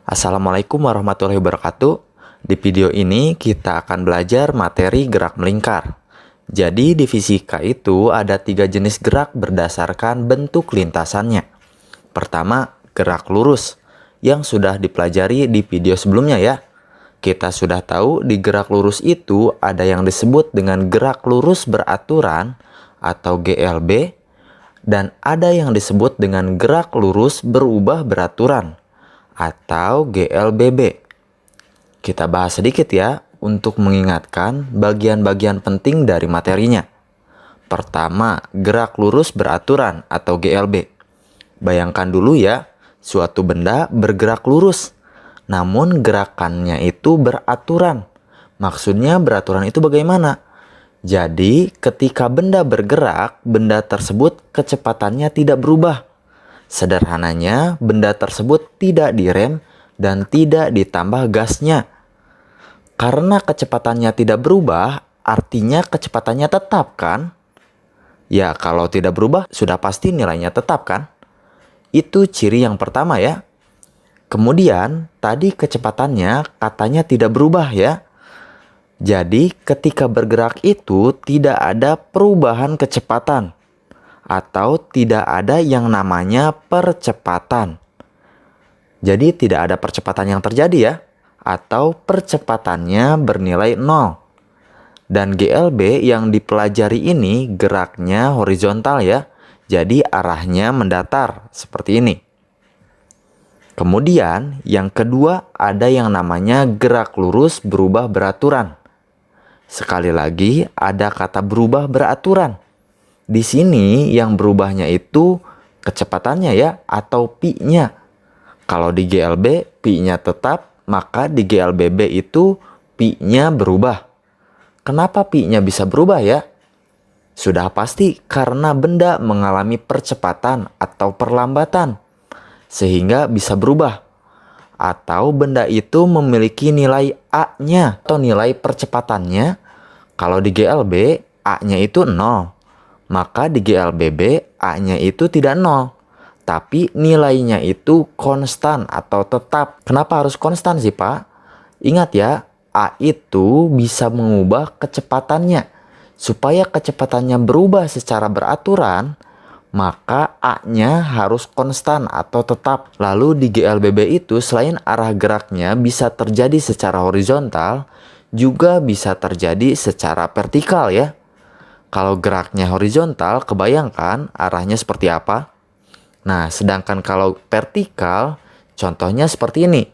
Assalamualaikum warahmatullahi wabarakatuh. Di video ini kita akan belajar materi gerak melingkar. Jadi di fisika itu ada 3 jenis gerak berdasarkan bentuk lintasannya. Pertama, gerak lurus yang sudah dipelajari di video sebelumnya ya. Kita sudah tahu di gerak lurus itu ada yang disebut dengan gerak lurus beraturan atau GLB dan ada yang disebut dengan gerak lurus berubah beraturan atau GLBB. Kita bahas sedikit ya untuk mengingatkan bagian-bagian penting dari materinya. Pertama, gerak lurus beraturan atau GLB. Bayangkan dulu ya, suatu benda bergerak lurus, namun gerakannya itu beraturan. Maksudnya beraturan itu bagaimana? Jadi, ketika benda bergerak, benda tersebut kecepatannya tidak berubah. Sederhananya, benda tersebut tidak direm dan tidak ditambah gasnya. Karena kecepatannya tidak berubah, artinya kecepatannya tetap kan? Ya, kalau tidak berubah, sudah pasti nilainya tetap kan? Itu ciri yang pertama ya. Kemudian, tadi kecepatannya katanya tidak berubah ya. Jadi, ketika bergerak itu tidak ada perubahan kecepatan atau tidak ada yang namanya percepatan. Jadi tidak ada percepatan yang terjadi ya, atau percepatannya bernilai 0. Dan GLB yang dipelajari ini geraknya horizontal ya, jadi arahnya mendatar seperti ini. Kemudian yang kedua ada yang namanya gerak lurus berubah beraturan. Sekali lagi ada kata berubah beraturan. Di sini yang berubahnya itu kecepatannya ya atau pi-nya. Kalau di GLB pi-nya tetap, maka di GLBB itu pi-nya berubah. Kenapa pi-nya bisa berubah ya? Sudah pasti karena benda mengalami percepatan atau perlambatan sehingga bisa berubah. Atau benda itu memiliki nilai A-nya atau nilai percepatannya. Kalau di GLB A-nya itu 0. Maka di GLBB A-nya itu tidak 0. Tapi nilainya itu konstan atau tetap. Kenapa harus konstan sih Pak? Ingat ya, A itu bisa mengubah kecepatannya. Supaya kecepatannya berubah secara beraturan, maka A-nya harus konstan atau tetap. Lalu di GLBB itu selain arah geraknya bisa terjadi secara horizontal, juga bisa terjadi secara vertikal ya. Kalau geraknya horizontal, kebayangkan arahnya seperti apa? Nah, sedangkan kalau vertikal, contohnya seperti ini.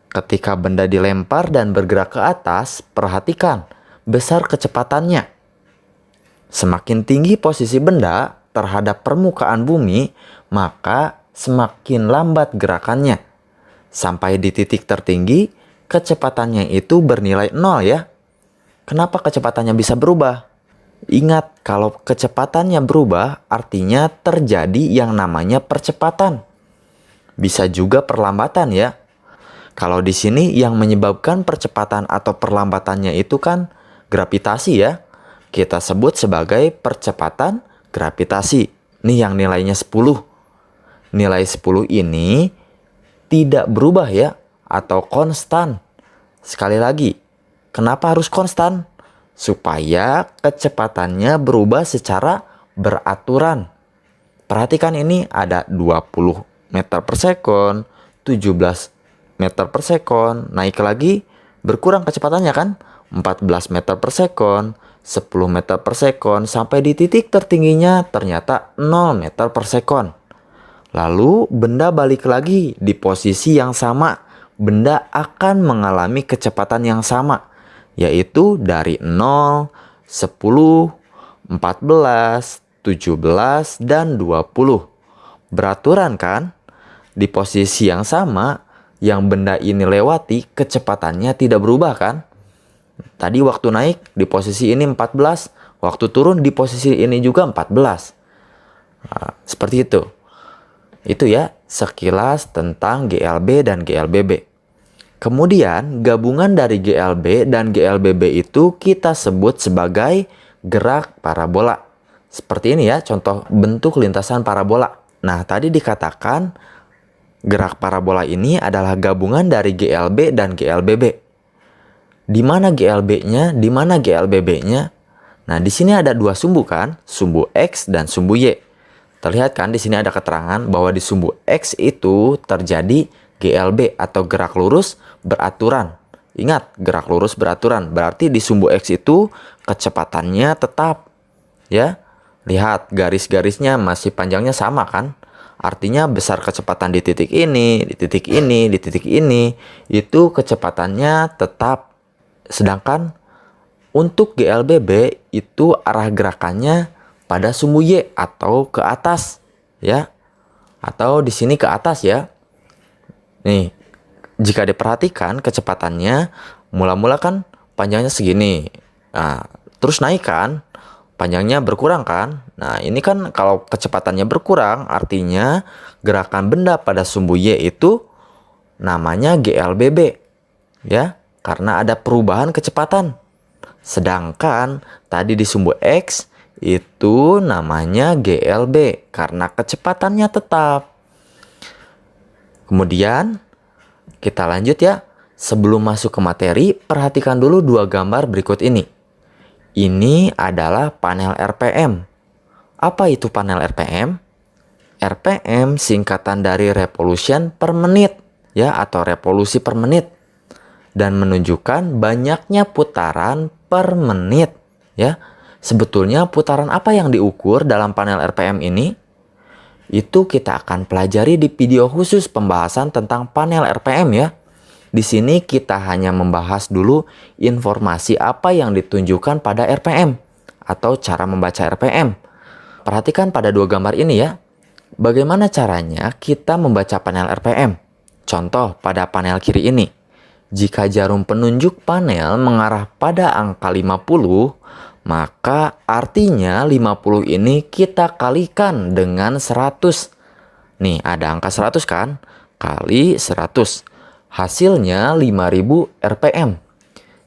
Ketika benda dilempar dan bergerak ke atas, perhatikan besar kecepatannya. Semakin tinggi posisi benda terhadap permukaan bumi, maka semakin lambat gerakannya. Sampai di titik tertinggi, kecepatannya itu bernilai 0 ya. Kenapa kecepatannya bisa berubah? Ingat, kalau kecepatannya berubah, artinya terjadi yang namanya percepatan. Bisa juga perlambatan ya. Kalau di sini yang menyebabkan percepatan atau perlambatannya itu kan gravitasi ya. Kita sebut sebagai percepatan gravitasi. Nih yang nilainya 10. Nilai 10 ini tidak berubah ya, atau konstan. Sekali lagi, kenapa harus konstan? Supaya kecepatannya berubah secara beraturan. Perhatikan ini ada 20 meter per sekon, 17 meter per sekon, naik lagi berkurang kecepatannya kan? 14 meter per sekon, 10 meter per sekon, sampai di titik tertingginya ternyata 0 meter per sekon. Lalu benda balik lagi di posisi yang sama, benda akan mengalami kecepatan yang sama, yaitu dari 0, 10, 14, 17, dan 20. Beraturan kan? Di posisi yang sama, yang benda ini lewati, kecepatannya tidak berubah kan? Tadi waktu naik di posisi ini 14, waktu turun di posisi ini juga 14. Nah, seperti itu. Itu ya, sekilas tentang GLB dan GLBB. Kemudian gabungan dari GLB dan GLBB itu kita sebut sebagai gerak parabola. Seperti ini ya contoh bentuk lintasan parabola. Nah tadi dikatakan Gerak parabola ini adalah gabungan dari GLB dan GLBB. Di mana GLB-nya, di mana GLBB-nya? Nah, di sini ada dua sumbu kan, sumbu X dan sumbu Y. Terlihat kan di sini ada keterangan bahwa di sumbu X itu terjadi GLB atau gerak lurus beraturan. Ingat, gerak lurus beraturan berarti di sumbu X itu kecepatannya tetap. Ya, lihat garis-garisnya masih panjangnya sama kan? Artinya besar kecepatan di titik ini, di titik ini, di titik ini, itu kecepatannya tetap. Sedangkan untuk GLBB itu arah gerakannya pada sumbu Y atau ke atas, ya. Atau di sini ke atas ya. Nih, jika diperhatikan kecepatannya mula-mula kan panjangnya segini. Nah, terus naik kan? Panjangnya berkurang kan? Nah, ini kan kalau kecepatannya berkurang, artinya gerakan benda pada sumbu Y itu namanya GLBB. Ya, karena ada perubahan kecepatan. Sedangkan tadi di sumbu X itu namanya GLB karena kecepatannya tetap. Kemudian kita lanjut ya. Sebelum masuk ke materi, perhatikan dulu dua gambar berikut ini. Ini adalah panel RPM. Apa itu panel RPM? RPM singkatan dari revolution per menit ya, atau revolusi per menit, dan menunjukkan banyaknya putaran per menit ya. Sebetulnya putaran apa yang diukur dalam panel RPM ini? Itu kita akan pelajari di video khusus pembahasan tentang panel RPM ya. Di sini kita hanya membahas dulu informasi apa yang ditunjukkan pada RPM atau cara membaca RPM. Perhatikan pada dua gambar ini ya. Bagaimana caranya kita membaca panel RPM? Contoh pada panel kiri ini. Jika jarum penunjuk panel mengarah pada angka 50, maka artinya 50 ini kita kalikan dengan 100. Nih, ada angka 100 kan? Kali 100. Hasilnya 5000 RPM.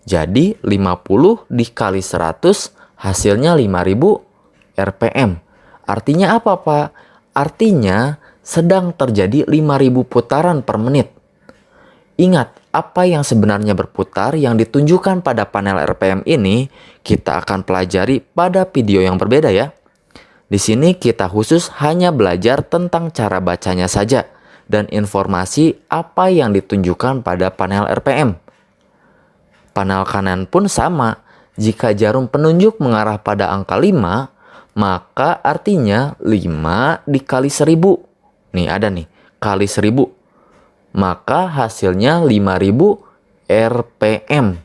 Jadi 50 dikali 100 hasilnya 5000 RPM. Artinya apa Pak? Artinya sedang terjadi 5000 putaran per menit. Ingat, apa yang sebenarnya berputar yang ditunjukkan pada panel RPM ini kita akan pelajari pada video yang berbeda ya. Di sini kita khusus hanya belajar tentang cara bacanya saja dan informasi apa yang ditunjukkan pada panel RPM. Panel kanan pun sama. Jika jarum penunjuk mengarah pada angka 5, maka artinya 5 dikali 1000. Nih ada nih, kali 1000. Maka hasilnya 5000 RPM.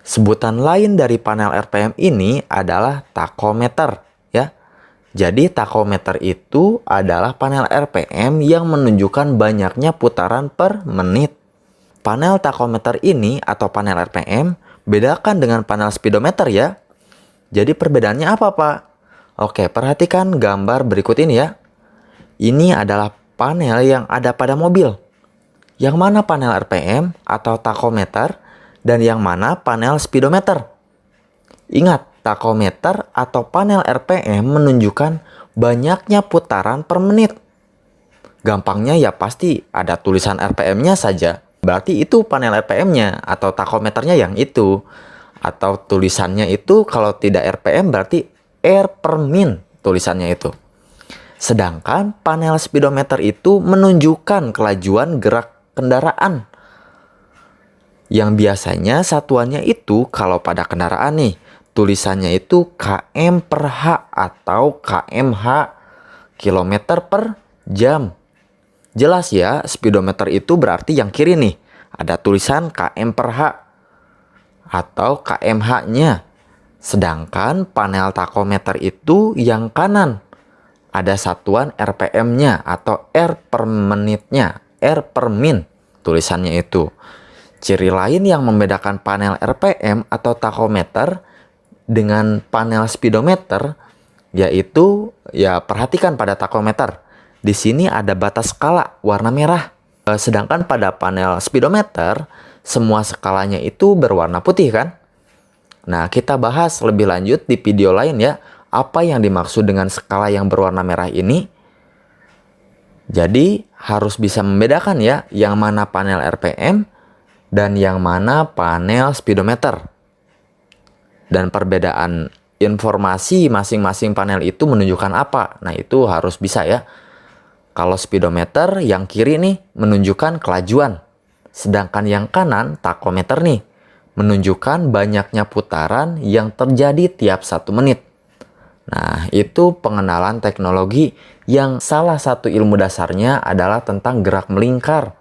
Sebutan lain dari panel RPM ini adalah takometer ya. Jadi takometer itu adalah panel RPM yang menunjukkan banyaknya putaran per menit. Panel takometer ini atau panel RPM bedakan dengan panel speedometer ya. Jadi perbedaannya apa Pak? Oke, perhatikan gambar berikut ini ya. Ini adalah panel yang ada pada mobil. Yang mana panel RPM atau takometer dan yang mana panel speedometer? Ingat, takometer atau panel RPM menunjukkan banyaknya putaran per menit. Gampangnya ya pasti ada tulisan RPM-nya saja. Berarti itu panel RPM-nya atau takometernya yang itu. Atau tulisannya itu kalau tidak RPM berarti R per min tulisannya itu. Sedangkan panel speedometer itu menunjukkan kelajuan gerak kendaraan. Yang biasanya satuannya itu kalau pada kendaraan nih, tulisannya itu km per h atau kmh, kilometer per jam. Jelas ya, speedometer itu berarti yang kiri nih. Ada tulisan km per h atau kmh-nya. Sedangkan panel takometer itu yang kanan. Ada satuan RPM-nya atau R per menitnya, R per min tulisannya itu. Ciri lain yang membedakan panel RPM atau takometer dengan panel speedometer yaitu ya perhatikan pada takometer. Di sini ada batas skala warna merah. Sedangkan pada panel speedometer semua skalanya itu berwarna putih kan? Nah, kita bahas lebih lanjut di video lain ya. Apa yang dimaksud dengan skala yang berwarna merah ini? Jadi harus bisa membedakan ya, yang mana panel RPM dan yang mana panel speedometer. Dan perbedaan informasi masing-masing panel itu menunjukkan apa. Nah, itu harus bisa ya. Kalau speedometer yang kiri nih menunjukkan kelajuan. Sedangkan yang kanan takometer nih menunjukkan banyaknya putaran yang terjadi tiap 1 menit. Nah, itu pengenalan teknologi yang salah satu ilmu dasarnya adalah tentang gerak melingkar.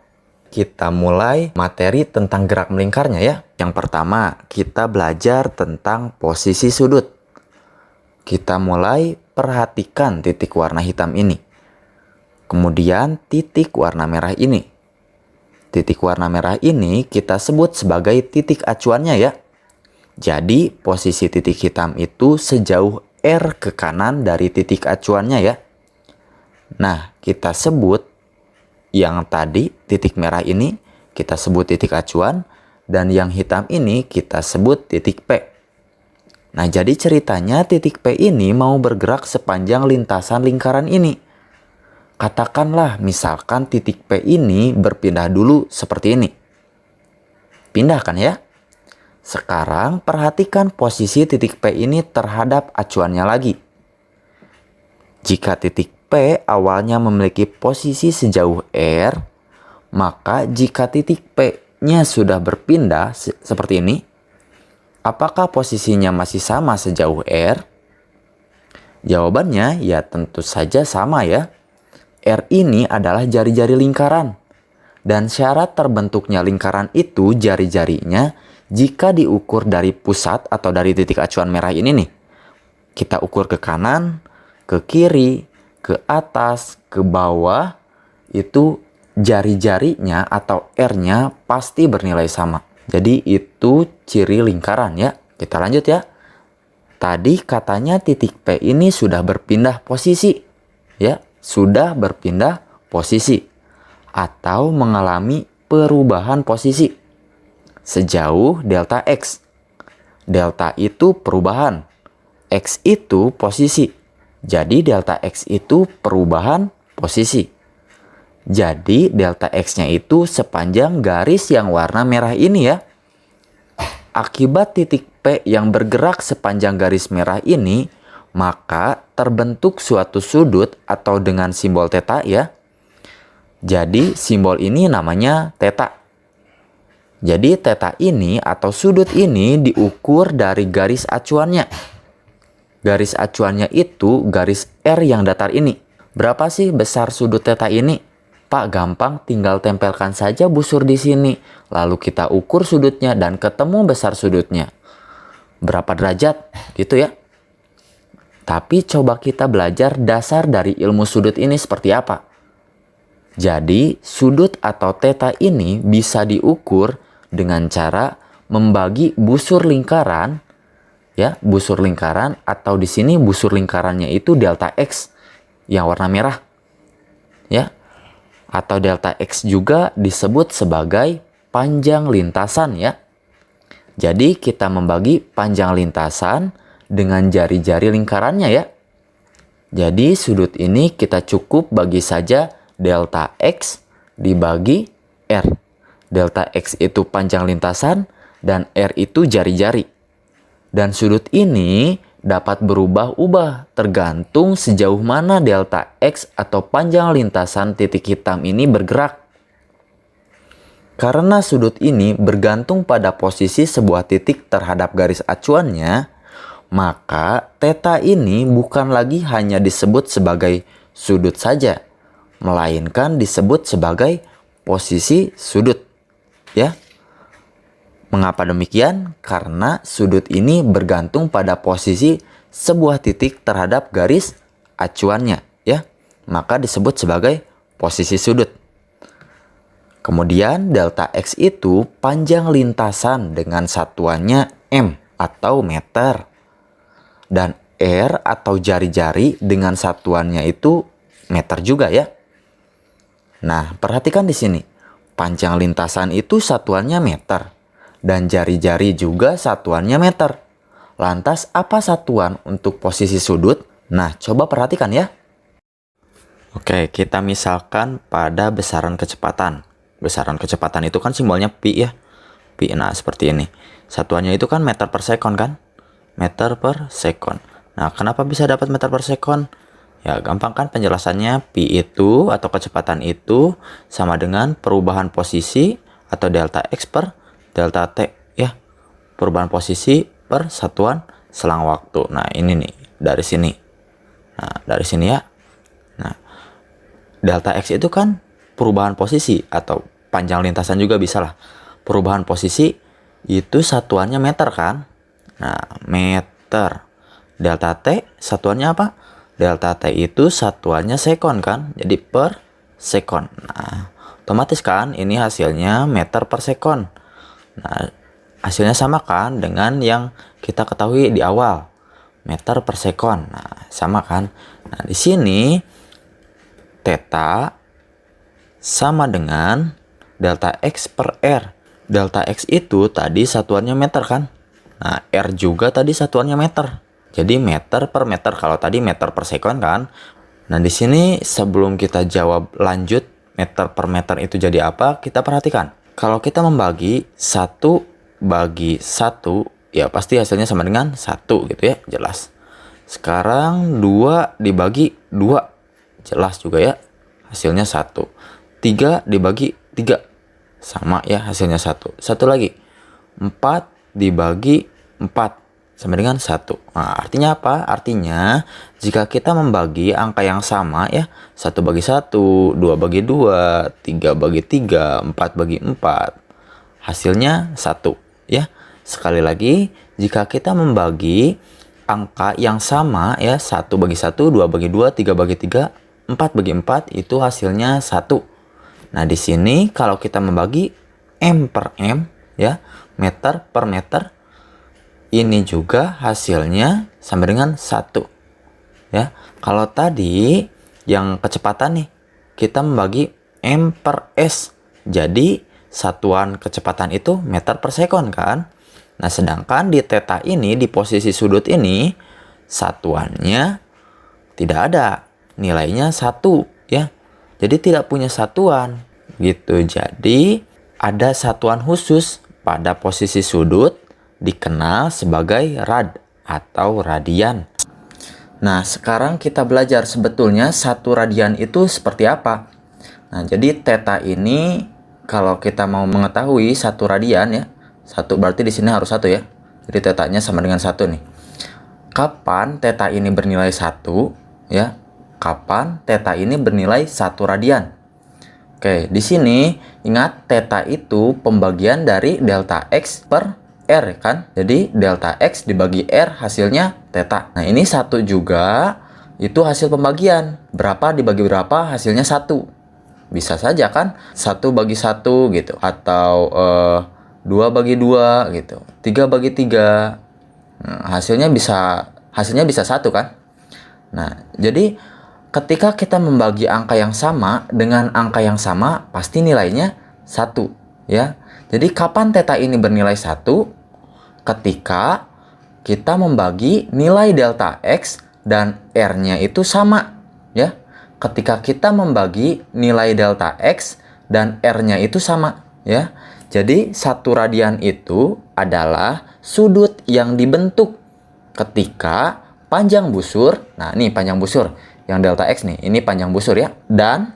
Kita mulai materi tentang gerak melingkarnya ya. Yang pertama, kita belajar tentang posisi sudut. Kita mulai perhatikan titik warna hitam ini. Kemudian titik warna merah ini. Titik warna merah ini kita sebut sebagai titik acuannya ya. Jadi posisi titik hitam itu sejauh R ke kanan dari titik acuannya ya. Nah, kita sebut yang tadi titik merah ini kita sebut titik acuan, dan yang hitam ini kita sebut titik P. Nah, jadi ceritanya titik P ini mau bergerak sepanjang lintasan lingkaran ini. Katakanlah misalkan titik P ini berpindah dulu seperti ini. Pindah kan ya? Sekarang perhatikan posisi titik P ini terhadap acuannya lagi. Jika titik P awalnya memiliki posisi sejauh R, maka jika titik P-nya sudah berpindah seperti ini, apakah posisinya masih sama sejauh R? Jawabannya ya tentu saja sama ya. R ini adalah jari-jari lingkaran. Dan syarat terbentuknya lingkaran itu jari-jarinya jika diukur dari pusat atau dari titik acuan merah ini nih. Kita ukur ke kanan, ke kiri, ke atas, ke bawah, itu jari-jarinya atau R-nya pasti bernilai sama. Jadi itu ciri lingkaran ya. Kita lanjut ya. Tadi katanya titik P ini sudah berpindah posisi. Ya, sudah berpindah posisi. Atau mengalami perubahan posisi. Sejauh delta X. Delta itu perubahan. X itu posisi. Jadi delta X itu perubahan posisi. Jadi delta X-nya itu sepanjang garis yang warna merah ini ya. Akibat titik P yang bergerak sepanjang garis merah ini, maka terbentuk suatu sudut atau dengan simbol theta ya. Jadi simbol ini namanya theta. Jadi theta ini atau sudut ini diukur dari garis acuannya. Garis acuannya itu garis R yang datar ini. Berapa sih besar sudut theta ini? Pak, gampang, tinggal tempelkan saja busur di sini. Lalu kita ukur sudutnya dan ketemu besar sudutnya. Berapa derajat? Gitu ya. Tapi coba kita belajar dasar dari ilmu sudut ini seperti apa. Jadi sudut atau theta ini bisa diukur dengan cara membagi busur lingkaran, ya, busur lingkaran, atau di sini busur lingkarannya itu delta X yang warna merah, ya, atau delta X juga disebut sebagai panjang lintasan ya. Jadi kita membagi panjang lintasan dengan jari-jari lingkarannya ya. Jadi sudut ini kita cukup bagi saja delta X dibagi R. Delta X itu panjang lintasan dan R itu jari-jari. Dan sudut ini dapat berubah-ubah tergantung sejauh mana delta X atau panjang lintasan titik hitam ini bergerak. Karena sudut ini bergantung pada posisi sebuah titik terhadap garis acuannya, maka theta ini bukan lagi hanya disebut sebagai sudut saja, melainkan disebut sebagai posisi sudut. Ya. Mengapa demikian? Karena sudut ini bergantung pada posisi sebuah titik terhadap garis acuannya, ya. Maka disebut sebagai posisi sudut. Kemudian delta X itu panjang lintasan dengan satuannya M atau meter. Dan R atau jari-jari dengan satuannya itu meter juga ya. Nah, perhatikan di sini. Panjang lintasan itu satuannya meter. Dan jari-jari juga satuannya meter. Lantas apa satuan untuk posisi sudut? Nah, coba perhatikan ya. Oke, kita misalkan pada besaran kecepatan. Besaran kecepatan itu kan simbolnya pi ya. Pi, nah seperti ini. Satuannya itu kan meter per sekon kan? Meter per sekon. Nah, kenapa bisa dapat meter per sekon? Ya, gampang kan penjelasannya. Pi itu atau kecepatan itu sama dengan perubahan posisi atau delta X per delta T ya. Perubahan posisi per satuan selang waktu. Nah, ini nih dari sini. Nah, dari sini ya. Nah, delta X itu kan perubahan posisi atau panjang lintasan juga bisa lah. Perubahan posisi itu satuannya meter kan? Nah, meter. Delta T satuannya apa? Delta T itu satuannya sekon kan? Jadi per sekon. Nah, otomatis kan ini hasilnya meter per sekon. Nah, hasilnya sama kan dengan yang kita ketahui di awal. Meter per sekon. Nah, sama kan? Nah, di sini theta sama dengan delta X per R. Delta X itu tadi satuannya meter kan? Nah, R juga tadi satuannya meter. Jadi meter per meter, kalau tadi meter per sekon kan. Nah, di sini sebelum kita jawab lanjut meter per meter itu jadi apa, kita perhatikan. Kalau kita membagi 1 bagi 1, ya pasti hasilnya sama dengan 1 gitu ya, jelas. Sekarang 2 dibagi 2, jelas juga ya, hasilnya 1. 3 dibagi 3, sama ya, hasilnya 1. Satu lagi, 4 dibagi 4, sama dengan 1. Nah, artinya apa? Artinya jika kita membagi angka yang sama ya, 1 bagi 1, 2 bagi 2, 3 bagi 3, 4 bagi 4, hasilnya 1 ya. Sekali lagi, jika kita membagi angka yang sama ya, 1 bagi 1, 2 bagi 2, 3 bagi 3, 4 bagi 4, itu hasilnya 1. Nah, di sini kalau kita membagi M per M ya, meter per meter, ini juga hasilnya sama dengan 1 ya. Kalau tadi yang kecepatan nih, kita membagi M per S. Jadi satuan kecepatan itu meter per sekon kan. Nah, sedangkan di theta ini, di posisi sudut ini, satuannya tidak ada. Nilainya 1 ya. Jadi tidak punya satuan gitu. Jadi ada satuan khusus pada posisi sudut, dikenal sebagai rad atau radian. Nah, sekarang kita belajar sebetulnya 1 radian itu seperti apa. Nah, jadi theta ini kalau kita mau mengetahui 1 radian ya, 1 berarti di sini harus 1 ya. Jadi tetanya sama dengan 1 nih. Kapan theta ini bernilai 1 ya? Kapan theta ini bernilai 1 radian? Oke, di sini ingat theta itu pembagian dari delta X per R kan. Jadi delta X dibagi R hasilnya theta. Nah, ini 1 juga itu hasil pembagian. Berapa dibagi berapa hasilnya 1. Bisa saja kan 1 bagi 1 gitu. Atau 2 bagi 2 gitu. 3 bagi 3. Nah, hasilnya bisa 1 kan. Nah, jadi ketika kita membagi angka yang sama dengan angka yang sama, pasti nilainya 1 ya. Jadi kapan theta ini bernilai 1? Ketika kita membagi nilai delta X dan R-nya itu sama ya. Ketika kita membagi nilai delta X dan R-nya itu sama ya. Jadi 1 radian itu adalah sudut yang dibentuk ketika panjang busur. Nah, ini panjang busur yang delta X nih. Ini panjang busur ya. Dan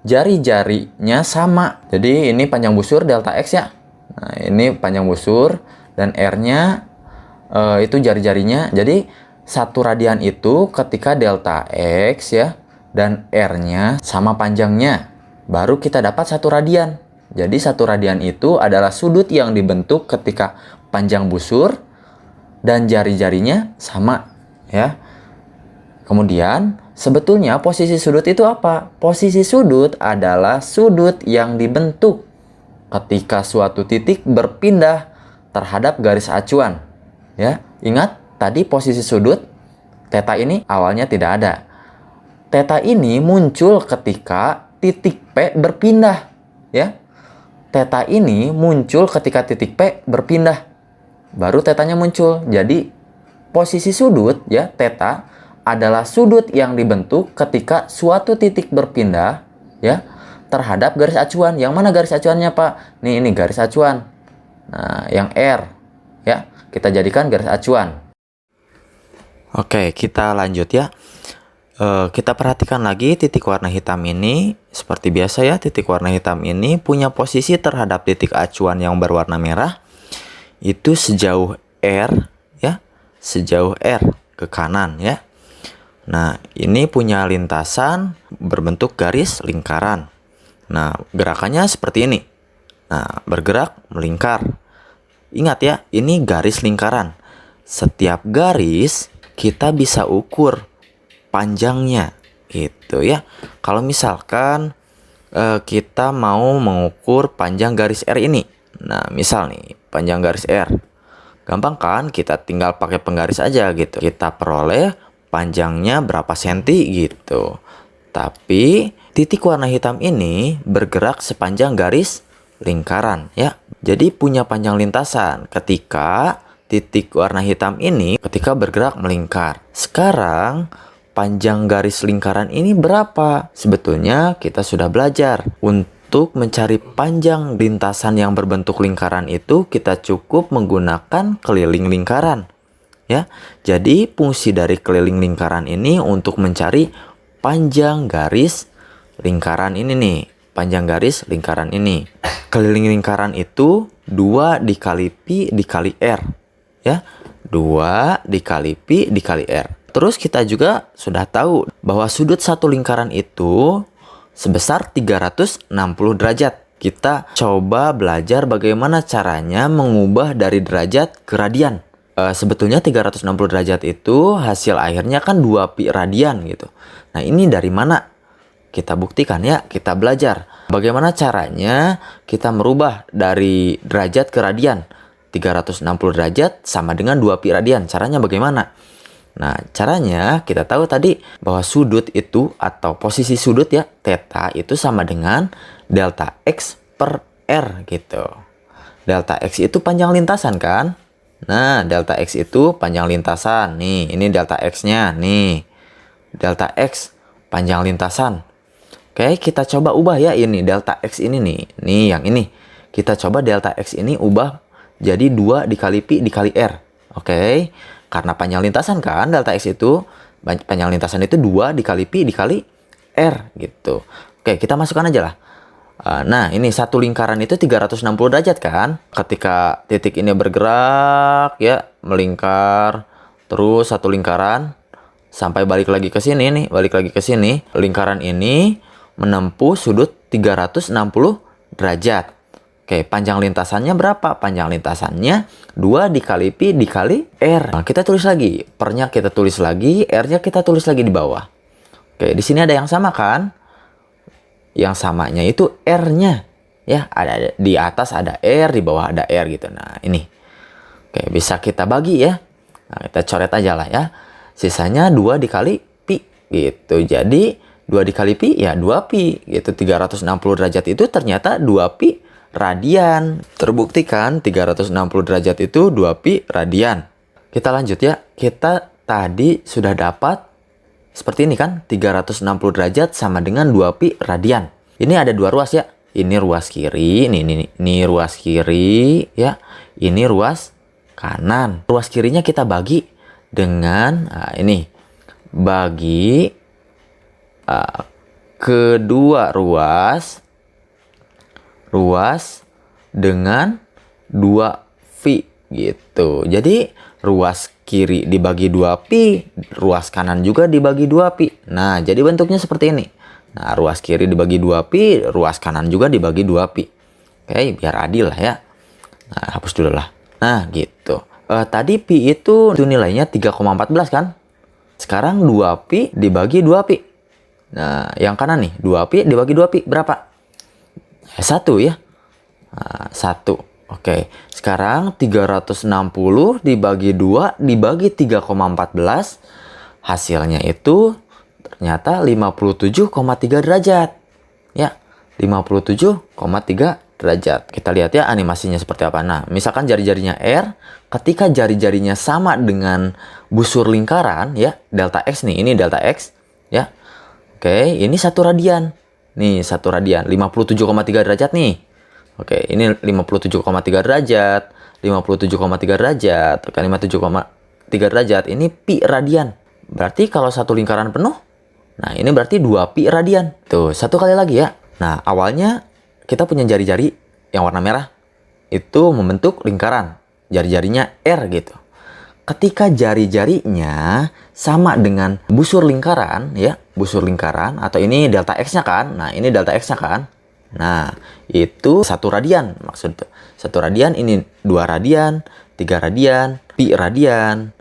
jari-jarinya sama. Jadi ini panjang busur delta X ya. Nah, ini panjang busur dan R-nya itu jari-jarinya. Jadi 1 radian itu ketika delta X ya dan R-nya sama panjangnya, baru kita dapat 1 radian. Jadi 1 radian itu adalah sudut yang dibentuk ketika panjang busur dan jari-jarinya sama ya. Kemudian sebetulnya posisi sudut itu apa? Posisi sudut adalah sudut yang dibentuk ketika suatu titik berpindah terhadap garis acuan ya. Ingat tadi posisi sudut theta ini awalnya tidak ada. Theta ini muncul ketika titik P berpindah ya. Theta ini muncul ketika titik P berpindah, baru tetanya muncul. Jadi posisi sudut ya theta adalah sudut yang dibentuk ketika suatu titik berpindah ya terhadap garis acuan. Yang mana garis acuannya, Pak? Nih, ini garis acuan. Nah, yang R ya, kita jadikan garis acuan. Oke, kita lanjut ya. Kita perhatikan lagi titik warna hitam ini. Seperti biasa ya, titik warna hitam ini punya posisi terhadap titik acuan yang berwarna merah itu sejauh R ya, sejauh R ke kanan ya. Nah, ini punya lintasan berbentuk garis lingkaran. Nah, gerakannya seperti ini. Nah, bergerak melingkar. Ingat ya, ini garis lingkaran. Setiap garis kita bisa ukur panjangnya gitu ya. Kalau misalkan kita mau mengukur panjang garis R ini. Nah, misal nih, panjang garis R. Gampang kan? Kita tinggal pakai penggaris aja gitu. Kita peroleh panjangnya berapa senti gitu. Tapi titik warna hitam ini bergerak sepanjang garis lingkaran ya. Jadi punya panjang lintasan ketika titik warna hitam ini ketika bergerak melingkar. Sekarang panjang garis lingkaran ini berapa? Sebetulnya kita sudah belajar. Untuk mencari panjang lintasan yang berbentuk lingkaran itu kita cukup menggunakan keliling lingkaran. Ya. Jadi fungsi dari keliling lingkaran ini untuk mencari panjang garis lingkaran ini nih. Panjang garis lingkaran ini. Keliling lingkaran itu 2 dikali pi dikali R. Ya. 2 dikali pi dikali R. Terus kita juga sudah tahu bahwa sudut satu lingkaran itu sebesar 360 derajat. Kita coba belajar bagaimana caranya mengubah dari derajat ke radian. Sebetulnya 360 derajat itu hasil akhirnya kan 2 pi radian gitu. Nah, ini dari mana? Kita buktikan ya, kita belajar. Bagaimana caranya kita merubah dari derajat ke radian. 360 derajat sama dengan 2 pi radian. Caranya bagaimana? Nah, caranya kita tahu tadi bahwa sudut itu atau posisi sudut ya, theta itu sama dengan delta X per R gitu. Delta X itu panjang lintasan kan? Nah, delta X itu panjang lintasan. Nih, ini delta X-nya. Nih, delta X panjang lintasan. Oke, kita coba ubah ya ini delta X ini nih. Nih, yang ini. Kita coba delta X ini ubah jadi 2 dikali pi dikali R. Oke. Karena panjang lintasan kan, delta X itu, panjang lintasan itu 2 dikali pi dikali R gitu. Oke, kita masukkan aja lah. Nah, ini satu lingkaran itu 360 derajat kan. Ketika titik ini bergerak ya, melingkar. Terus satu lingkaran sampai balik lagi ke sini nih, balik lagi ke sini. Lingkaran ini menempuh sudut 360 derajat. Oke, panjang lintasannya berapa? Panjang lintasannya 2 dikali pi dikali R. Nah, kita tulis lagi. Per-nya kita tulis lagi, R-nya kita tulis lagi di bawah. Oke, di sini ada yang sama kan? Yang samanya itu R-nya. Ya, ada di atas ada R, di bawah ada R gitu. Nah, ini. Oke, bisa kita bagi ya. Nah, kita coret aja lah ya. Sisanya 2 dikali pi gitu. Jadi 2 dikali pi ya 2 pi gitu. 360 derajat itu ternyata 2 pi radian. Terbukti kan 360 derajat itu 2 pi radian. Kita lanjut ya. Kita tadi sudah dapat seperti ini kan. 360 derajat sama dengan 2 pi radian. Ini ada 2 ruas ya. Ini ruas kiri, ini ruas kiri ya. Ini ruas kanan. Ruas kirinya kita bagi dengan ini. Bagi kedua ruas dengan 2 pi gitu. Jadi ruas kiri dibagi 2 pi, ruas kanan juga dibagi 2 pi. Nah, jadi bentuknya seperti ini. Nah, ruas kiri dibagi 2 pi, ruas kanan juga dibagi 2 pi. Oke, biar adil lah ya. Nah, hapus dulu lah. Nah, gitu. Tadi pi itu nilainya 3,14 kan? Sekarang 2 pi dibagi 2 pi. Nah, yang kanan nih, 2 pi dibagi 2 pi berapa? 1 ya. Nah, 1. Oke. Sekarang 360 dibagi 2 dibagi 3,14. Hasilnya itu ternyata 57,3 derajat. Ya, 57,3 derajat. Kita lihat ya animasinya seperti apa. Nah, misalkan jari-jarinya R, ketika jari-jarinya sama dengan busur lingkaran ya, delta X nih, ini delta X ya. Oke, ini 1 radian. Nih, 1 radian, 57,3 derajat nih. Oke, ini 57,3 derajat, 57,3 derajat, 57,3 derajat. Ini pi radian. Berarti kalau satu lingkaran penuh, nah ini berarti 2 pi radian. Tuh, satu kali lagi ya. Nah, awalnya kita punya jari-jari yang warna merah. Itu membentuk lingkaran. Jari-jarinya R gitu. Ketika jari-jarinya sama dengan busur lingkaran ya, busur lingkaran atau ini delta X-nya kan. Nah, ini delta X-nya kan. Nah, itu 1 radian maksudnya. 1 radian ini 2 radian, 3 radian, pi radian.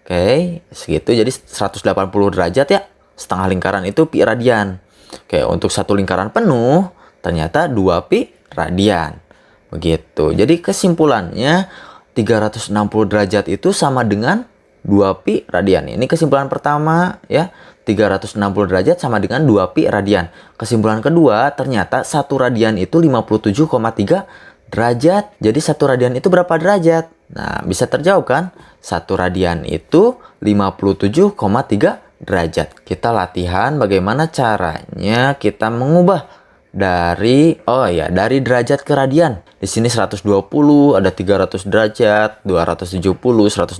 Oke, segitu jadi 180 derajat ya. Setengah lingkaran itu pi radian. Oke, untuk satu lingkaran penuh ternyata 2 pi radian. Begitu. Jadi kesimpulannya 360 derajat itu sama dengan 2 pi radian. Ini kesimpulan pertama ya. 360 derajat sama dengan 2 pi radian. Kesimpulan kedua, ternyata 1 radian itu 57,3 derajat. Jadi 1 radian itu berapa derajat? Nah, bisa terjawab kan? 1 radian itu 57,3 derajat. Kita latihan bagaimana caranya kita mengubah dari dari derajat ke radian. Di sini 120, ada 300 derajat, 270, 180,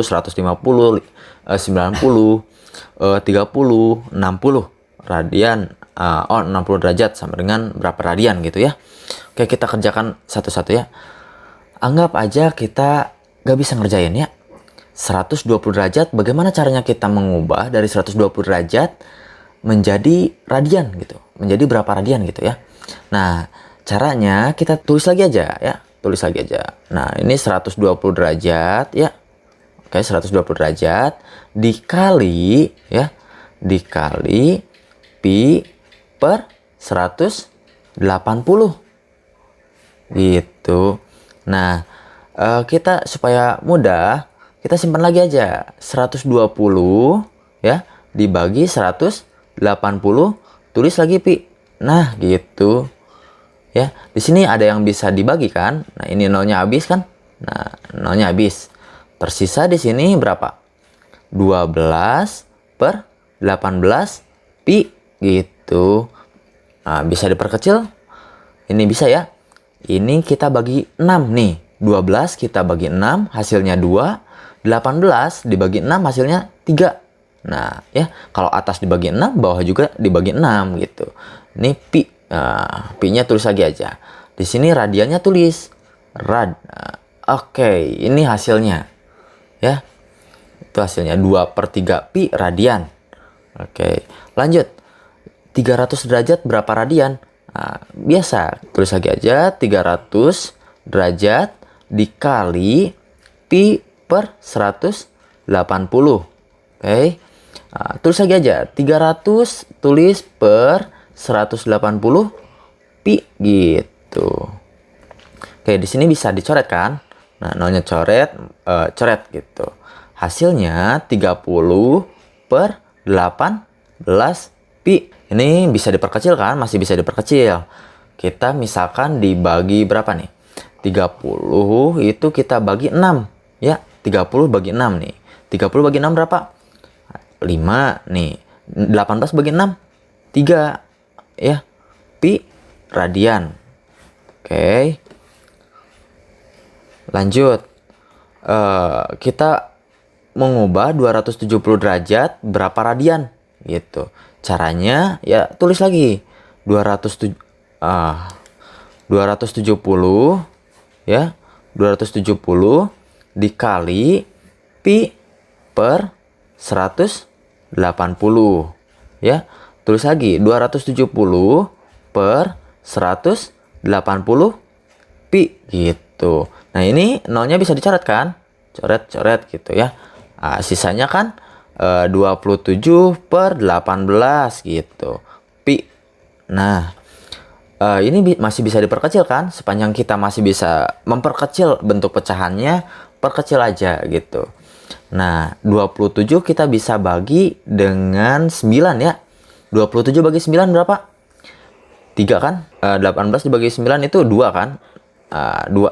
150, 90, 30, 60 radian. 60 derajat sama dengan berapa radian gitu ya. Oke, kita kerjakan satu-satu ya. Anggap aja kita gak bisa ngerjain ya. 120 derajat, bagaimana caranya kita mengubah dari 120 derajat menjadi radian gitu. Menjadi berapa radian gitu ya. Nah, caranya kita tulis lagi aja ya. Tulis lagi aja. Nah, ini 120 derajat ya. Oke, 120 derajat dikali ya. Dikali pi per 180. Gitu. Nah, kita supaya mudah, kita simpan lagi aja. 120 ya dibagi 180, tulis lagi pi. Nah, gitu. Ya, di sini ada yang bisa dibagi kan? Nah, ini nolnya habis kan? Nah, nolnya habis. Tersisa di sini berapa? 12 per 18 pi gitu. Nah, bisa diperkecil. Ini bisa ya. Ini kita bagi 6 nih. 12 kita bagi 6, hasilnya 2. 18 dibagi 6 hasilnya 3. Nah, ya, kalau atas dibagi 6, bawah juga dibagi 6 gitu. Ini pi. Nah, pi-nya tulis lagi aja. Di sini radiannya tulis rad. Oke, ini hasilnya. Ya. Itu hasilnya 2 per 3 pi radian. Oke, lanjut. 300 derajat berapa radian? Nah, biasa, tulis lagi aja 300 derajat dikali pi per 180. Oke. Nah, tulis lagi aja 300 tulis per 180 pi gitu. Oke, di sini bisa dicoret kan? Nah, nolnya coret gitu. Hasilnya 30 per 18 pi. Ini bisa diperkecil kan? Masih bisa diperkecil. Kita misalkan dibagi berapa nih? 30 itu kita bagi 6. Ya, 30 bagi 6 nih. 30 bagi 6 berapa? 5 nih. 18 bagi 6? 3. Ya, pi radian. Oke. Lanjut. Kita mengubah 270 derajat berapa radian? Gitu. Caranya ya tulis lagi 270 ya 270 dikali pi per 180 ya, tulis lagi 270 per 180 pi gitu. Nah, ini nolnya bisa dicoret kan, coret gitu ya. Nah, sisanya kan 27 per 18 gitu pi. Nah, ini masih bisa diperkecil kan, sepanjang kita masih bisa memperkecil bentuk pecahannya, perkecil aja gitu. Nah, 27 kita bisa bagi dengan 9 ya. 27 bagi 9 berapa? 3 kan? 18 dibagi 9 itu 2 kan? 2.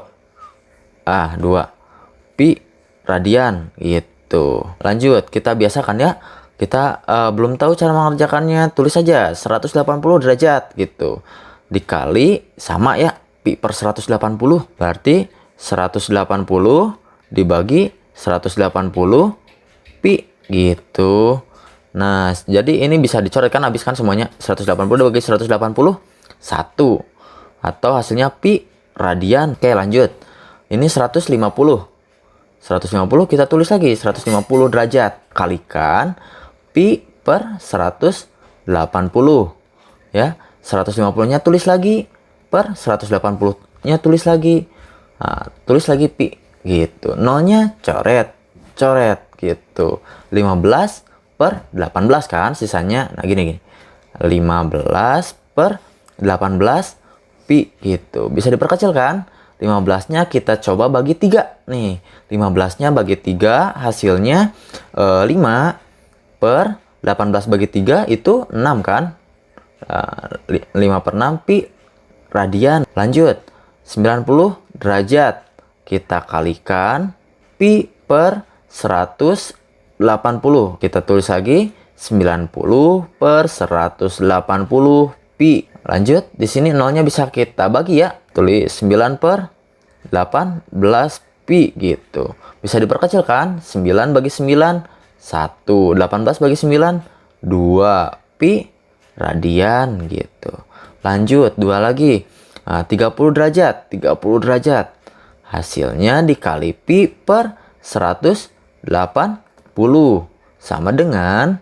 2 pi radian gitu. Lanjut, kita biasakan ya. Kita belum tahu cara mengerjakannya, tulis saja 180 derajat gitu. Dikali sama ya, pi per 180. Berarti 180 dibagi 180 pi gitu. Nah, jadi ini bisa dicoretkan, habiskan semuanya. 180 dibagi 180 1. Atau hasilnya pi radian. Oke, lanjut. Ini 150. 150 kita tulis lagi 150 derajat kalikan pi per 180 ya. 150-nya tulis lagi per 180-nya tulis lagi. Nah, tulis lagi pi gitu. Nolnya coret gitu. 15 per 18 kan sisanya. Nah, gini. 15 per 18 pi gitu. Bisa diperkecil kan? 15-nya kita coba bagi 3 nih. 15-nya bagi 3 hasilnya 5 per 18 bagi 3 itu 6 kan? 5 per 6 pi radian. Lanjut, 90 derajat kita kalikan pi per 180. Kita tulis lagi 90 per 180 pi. Lanjut, di sini nolnya bisa kita bagi ya. Tulis 9 per 18 pi gitu. Bisa diperkecil kan? 9 bagi 9 1. 18 bagi 9 2 pi radian gitu. Lanjut, 2 lagi. 30 derajat. Hasilnya dikali pi per 180 sama dengan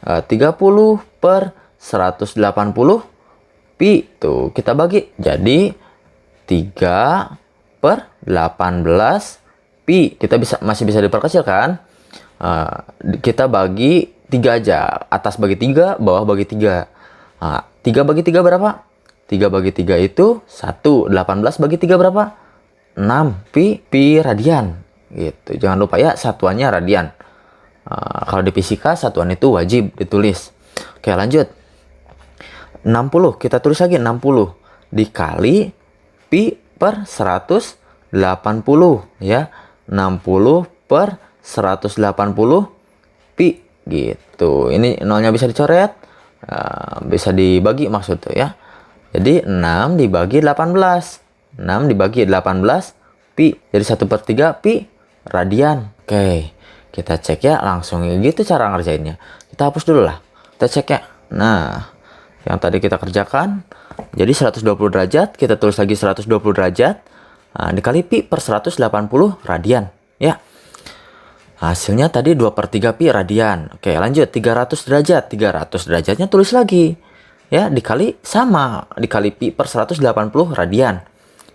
30 per 180 pi. Tuh, kita bagi. Jadi 3 per 18 pi. Kita masih bisa diperkecil kan? Kita bagi 3 aja. Atas bagi 3, bawah bagi 3. 3 bagi 3 berapa? 3 bagi 3 itu 1. 18 bagi 3 berapa? 6 pi radian gitu. Jangan lupa ya, satuannya radian. Kalau di fisika satuan itu wajib ditulis. Oke, lanjut. 60 kita tulis lagi 60 dikali pi per 180 ya. 60 per 180 pi gitu. Ini nolnya bisa dicoret, bisa dibagi maksudnya ya. Jadi 6 dibagi 18. 6 dibagi 18 pi. Jadi 1/3 pi radian. Oke, kita cek ya langsung gitu cara ngerjainnya. Kita hapus dulu lah. Kita cek ya. Nah, yang tadi kita kerjakan. Jadi 120 derajat, kita tulis lagi 120 derajat. Dikali pi per 180 radian. Ya. Hasilnya tadi 2/3 pi radian. Oke, lanjut 300 derajat. 300 derajatnya tulis lagi. Ya, dikali pi per 180 radian.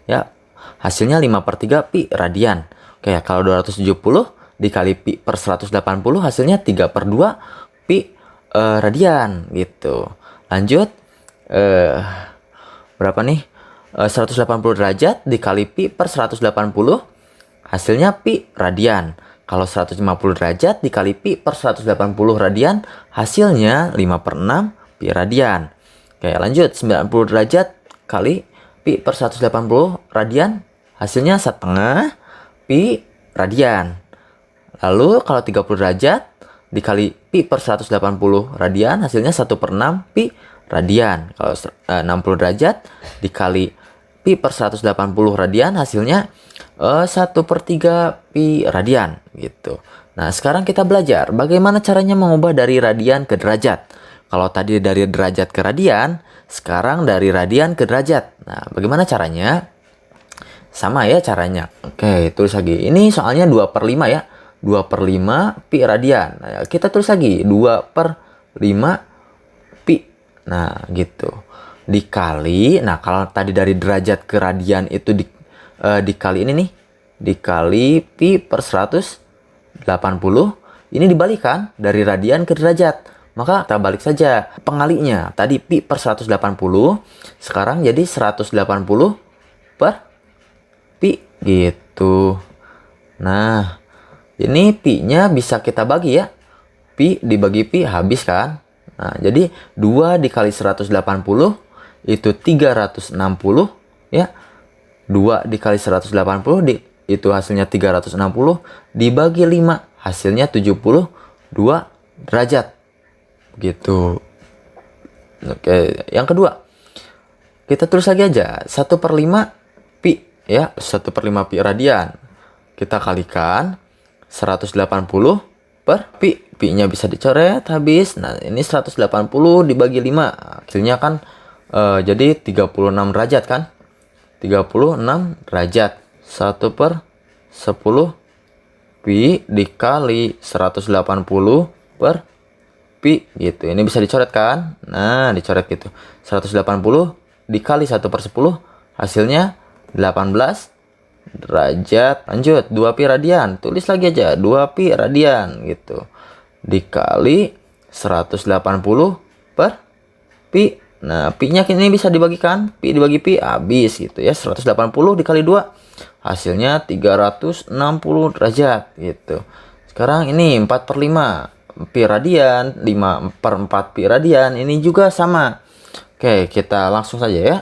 Ya, hasilnya 5/3 pi radian. Oke, kalau 270 dikali pi per 180 hasilnya 3/2 pi radian gitu. Lanjut, berapa nih? 180 derajat dikali pi per 180 hasilnya pi radian. Kalau 150 derajat dikali pi per 180 radian hasilnya 5/6 pi radian. Oke, lanjut 90 derajat kali pi per 180 radian hasilnya 1/2 pi radian. Lalu kalau 30 derajat dikali pi per 180 radian hasilnya 1/6 pi radian. Kalau 60 derajat dikali pi per 180 radian hasilnya 1/3 pi radian gitu. Nah, sekarang kita belajar bagaimana caranya mengubah dari radian ke derajat. Kalau tadi dari derajat ke radian, sekarang dari radian ke derajat. Nah, bagaimana caranya? Sama ya caranya. Oke, tulis lagi. Ini soalnya 2/5 ya. 2/5 pi radian. Nah, kita tulis lagi 2/5 pi. Nah, gitu. Dikali, nah kalau tadi dari derajat ke radian itu dikali ini nih. Dikali pi per 180. Ini dibalikan dari radian ke derajat. Maka kita balik saja pengalinya. Tadi pi per 180. Sekarang jadi 180 per pi gitu. Nah, ini pi-nya bisa kita bagi ya. Pi dibagi pi habis kan. Nah, jadi 2 dikali 180 itu 360 ya. 2 dikali 180 itu hasilnya 360 dibagi 5 hasilnya 72 derajat. Begitu. Oke, yang kedua. Kita tulis lagi aja 1/5 pi ya, 1/5 pi radian. Kita kalikan 180 per pi. Pi-nya bisa dicoret habis. Nah, ini 180 dibagi 5. Hasilnya kan jadi 36 derajat kan? 36 derajat. 1/10 pi dikali 180 per pi gitu. Ini bisa dicoret kan? Nah, dicoret gitu. 180 dikali 1/10 hasilnya 18 derajat. Lanjut, 2 pi radian. Tulis lagi aja 2 pi radian gitu. Dikali 180 per pi. Nah, pi-nya ini bisa dibagikan. Pi dibagi pi habis gitu ya. 180 dikali 2 hasilnya 360 derajat gitu. Sekarang ini 4/5 pi radian, 5/4 pi radian. Ini juga sama. Oke, kita langsung saja ya.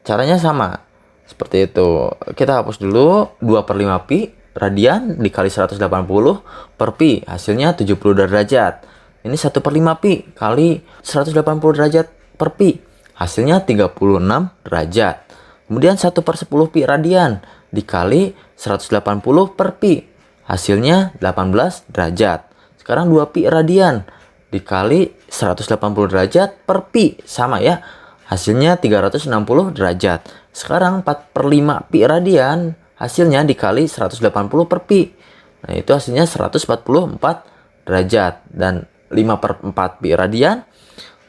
Caranya sama. Seperti itu. Kita hapus dulu 2/5 pi radian dikali 180 per pi. Hasilnya 70 derajat. Ini 1/5 pi kali 180 derajat per pi. Hasilnya 36 derajat. Kemudian 1/10 pi radian dikali 180 per pi. Hasilnya 18 derajat. Sekarang 2 pi radian dikali 180 derajat per pi. Sama ya. Hasilnya 360 derajat. Sekarang 4/5 pi radian hasilnya dikali 180 per pi. Nah, itu hasilnya 144 derajat. Dan 5/4 pi radian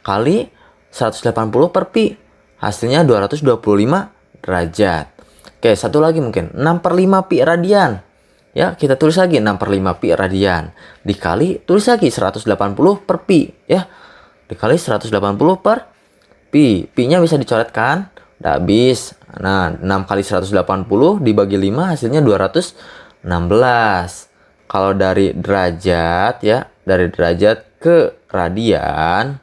kali 180 per pi. Hasilnya 225 derajat. Oke, satu lagi mungkin. 6/5 pi radian. Ya, kita tulis lagi 6/5 pi radian. Dikali, tulis lagi 180 per pi. Ya, dikali 180 per pi. Pi-nya bisa dicoret kan? Udah habis. Nah, 6 kali 180 dibagi 5 hasilnya 216. Kalau dari derajat ya, dari derajat ke radian,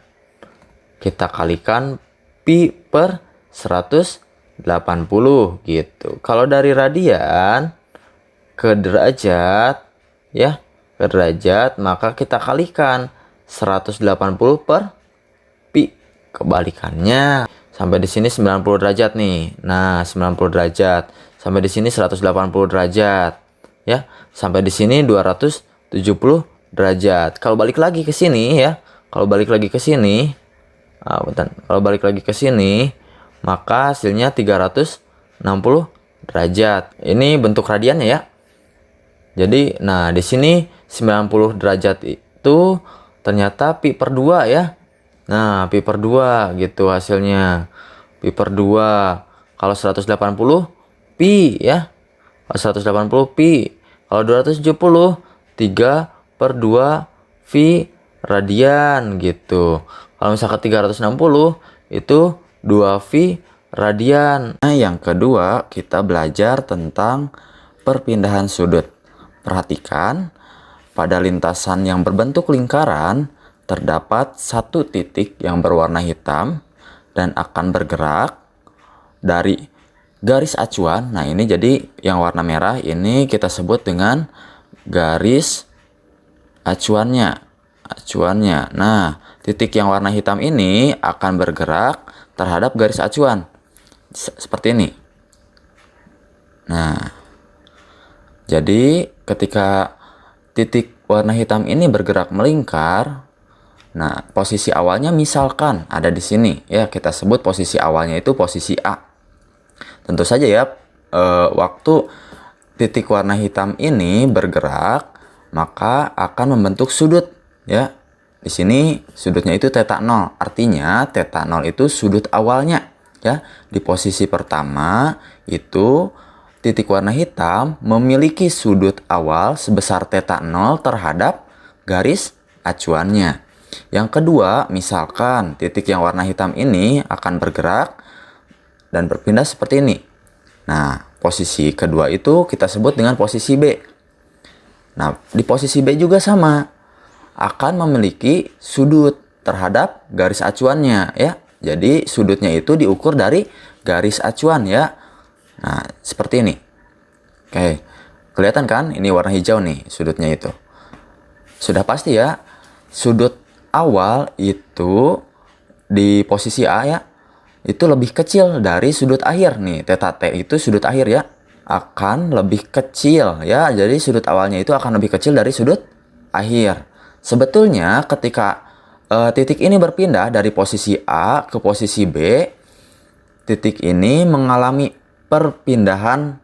kita kalikan pi per 180 gitu. Kalau dari radian ke derajat ya, ke derajat, maka kita kalikan 180 per pi. Kebalikannya, sampai di sini 90 derajat nih. Nah, 90 derajat. Sampai di sini 180 derajat. Ya, sampai di sini 270 derajat. Kalau balik lagi ke sini ya, kalau balik lagi ke sini, kalau balik lagi ke sini, maka hasilnya 360 derajat. Ini bentuk radiannya ya. Jadi, nah di sini 90 derajat itu ternyata pi per 2 ya. Nah, pi per 2 gitu hasilnya. Pi per 2. Kalau 180 pi ya. Kalau 180 pi. Kalau 270 3 per 2 pi radian gitu. Kalau misalkan 360 itu 2 pi radian. Nah, yang kedua kita belajar tentang perpindahan sudut. Perhatikan, pada lintasan yang berbentuk lingkaran terdapat satu titik yang berwarna hitam dan akan bergerak dari garis acuan. Nah, ini jadi yang warna merah ini kita sebut dengan garis acuannya. Nah, titik yang warna hitam ini akan bergerak terhadap garis acuan. Seperti ini. Nah, jadi ketika titik warna hitam ini bergerak melingkar, nah posisi awalnya misalkan ada di sini ya, kita sebut posisi awalnya itu posisi A. Tentu saja ya, waktu titik warna hitam ini bergerak maka akan membentuk sudut ya. Di sini sudutnya itu θ0, artinya θ0 itu sudut awalnya ya. Di posisi pertama itu titik warna hitam memiliki sudut awal sebesar θ0 terhadap garis acuannya. Yang kedua, misalkan titik yang warna hitam ini akan bergerak dan berpindah seperti ini. Nah, posisi kedua itu kita sebut dengan posisi B. Nah, di posisi B juga sama. Akan memiliki sudut terhadap garis acuannya ya. Jadi sudutnya itu diukur dari garis acuan ya. Nah, seperti ini. Oke, kelihatan kan? Ini warna hijau nih sudutnya itu. Sudah pasti ya, sudut awal itu di posisi A ya, itu lebih kecil dari sudut akhir nih. Theta T itu sudut akhir ya, akan lebih kecil ya. Jadi sudut awalnya itu akan lebih kecil dari sudut akhir. Sebetulnya ketika titik ini berpindah dari posisi A ke posisi B, titik ini mengalami perpindahan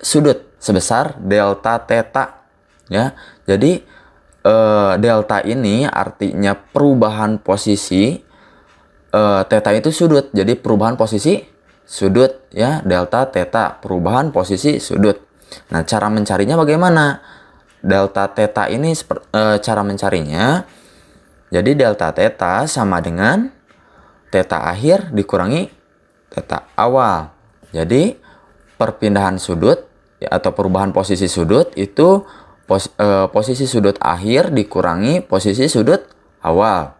sudut sebesar delta theta ya. Jadi delta ini artinya perubahan posisi, theta itu sudut. Jadi perubahan posisi sudut ya, delta theta perubahan posisi sudut. Nah, cara mencarinya bagaimana? Delta theta ini cara mencarinya. Jadi delta theta sama dengan theta akhir dikurangi theta awal. Jadi perpindahan sudut atau perubahan posisi sudut itu posisi sudut akhir dikurangi posisi sudut awal.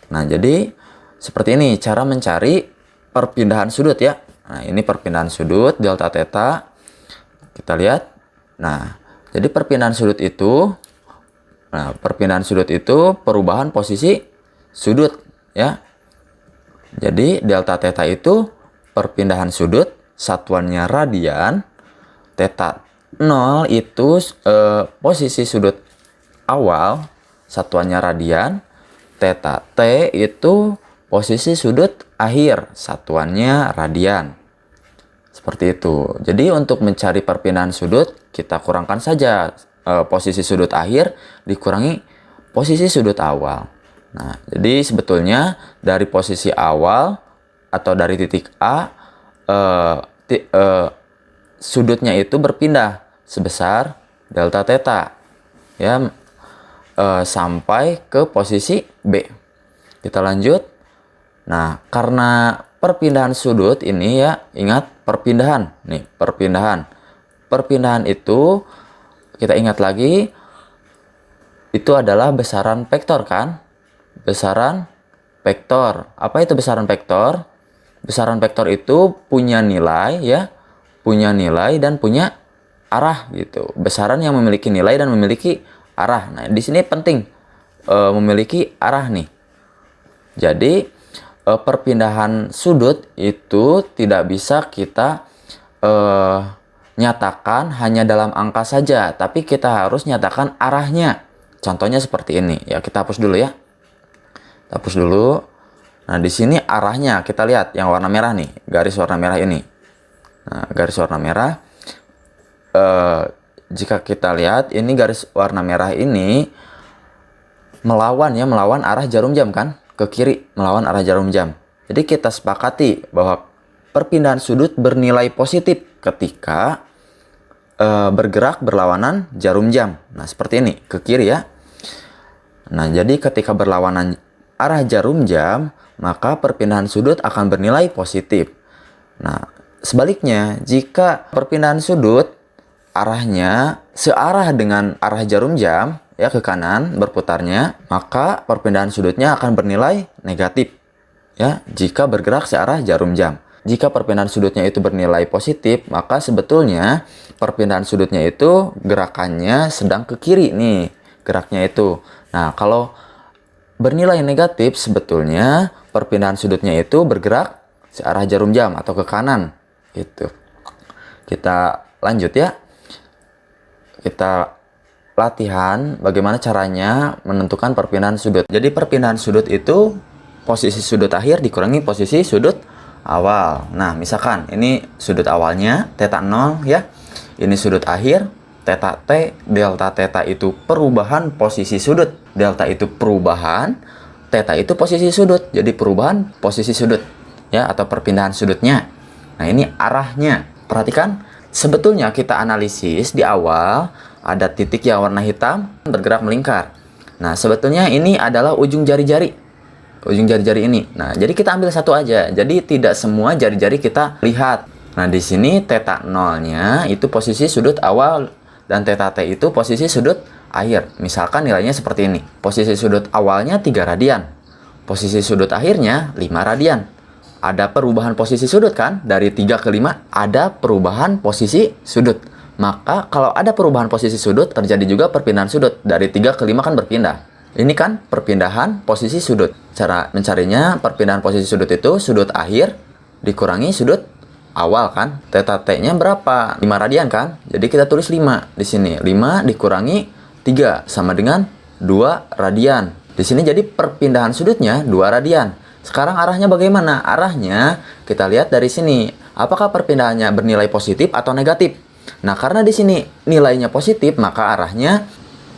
Nah, jadi seperti ini cara mencari perpindahan sudut ya. Nah, ini perpindahan sudut delta theta. Kita lihat. Nah, jadi perpindahan sudut itu perubahan posisi sudut ya. Jadi delta theta itu perpindahan sudut, satuannya radian. Theta 0 itu posisi sudut awal, satuannya radian. Theta T itu posisi sudut akhir, satuannya radian. Seperti itu. Jadi untuk mencari perpindahan sudut, kita kurangkan saja posisi sudut akhir dikurangi posisi sudut awal. Nah, jadi sebetulnya dari posisi awal atau dari titik A, sudutnya itu berpindah sebesar delta theta ya, sampai ke posisi B. Kita lanjut. Nah, karena perpindahan sudut ini ya, ingat perpindahan nih, perpindahan itu kita ingat lagi, itu adalah besaran vektor kan, besaran vektor. Apa itu besaran vektor? Besaran vektor itu punya nilai ya, punya nilai dan punya arah gitu. Besaran yang memiliki nilai dan memiliki arah. Nah, di sini penting memiliki arah nih. Jadi perpindahan sudut itu tidak bisa kita nyatakan hanya dalam angka saja, tapi kita harus nyatakan arahnya. Contohnya seperti ini ya, kita hapus dulu ya. Kita hapus dulu. Nah, di sini arahnya kita lihat yang warna merah nih, garis warna merah ini. Nah, garis warna merah, jika kita lihat ini garis warna merah ini melawan arah jarum jam kan, ke kiri melawan arah jarum jam. Jadi kita sepakati bahwa perpindahan sudut bernilai positif ketika bergerak berlawanan jarum jam. Nah, seperti ini, ke kiri ya. Nah, jadi ketika berlawanan arah jarum jam, maka perpindahan sudut akan bernilai positif. Nah, sebaliknya, jika perpindahan sudut arahnya searah dengan arah jarum jam, ya ke kanan berputarnya, maka perpindahan sudutnya akan bernilai negatif. Ya, jika bergerak searah jarum jam. Jika perpindahan sudutnya itu bernilai positif, maka sebetulnya perpindahan sudutnya itu gerakannya sedang ke kiri nih, geraknya itu. Nah, kalau bernilai negatif, sebetulnya perpindahan sudutnya itu bergerak searah jarum jam atau ke kanan gitu. Kita lanjut ya. Kita latihan bagaimana caranya menentukan perpindahan sudut. Jadi perpindahan sudut itu posisi sudut akhir dikurangi posisi sudut awal. Nah, misalkan ini sudut awalnya theta 0 ya. Ini sudut akhir theta T, delta theta itu perubahan posisi sudut. Delta itu perubahan, theta itu posisi sudut. Jadi perubahan posisi sudut ya, atau perpindahan sudutnya. Nah, ini arahnya. Perhatikan, sebetulnya kita analisis di awal ada titik yang warna hitam bergerak melingkar. Nah, sebetulnya ini adalah ujung jari-jari. Ujung jari-jari ini. Nah, jadi kita ambil satu aja. Jadi tidak semua jari-jari kita lihat. Nah, di sini theta 0-nya itu posisi sudut awal dan theta T itu posisi sudut akhir. Misalkan nilainya seperti ini. Posisi sudut awalnya 3 radian. posisi sudut akhirnya 5 radian. Ada perubahan posisi sudut kan? Dari 3 ke 5 ada perubahan posisi sudut. Maka kalau ada perubahan posisi sudut, terjadi juga perpindahan sudut. Dari 3 ke 5 kan berpindah. Ini kan perpindahan posisi sudut. Cara mencarinya, perpindahan posisi sudut itu sudut akhir dikurangi sudut awal kan. Theta T-nya berapa? 5 radian kan? Jadi kita tulis 5 di sini. 5 dikurangi 3 sama dengan 2 radian. Di sini jadi perpindahan sudutnya 2 radian. Sekarang arahnya bagaimana? Arahnya kita lihat dari sini. Apakah perpindahannya bernilai positif atau negatif? Nah, karena di sini nilainya positif, maka arahnya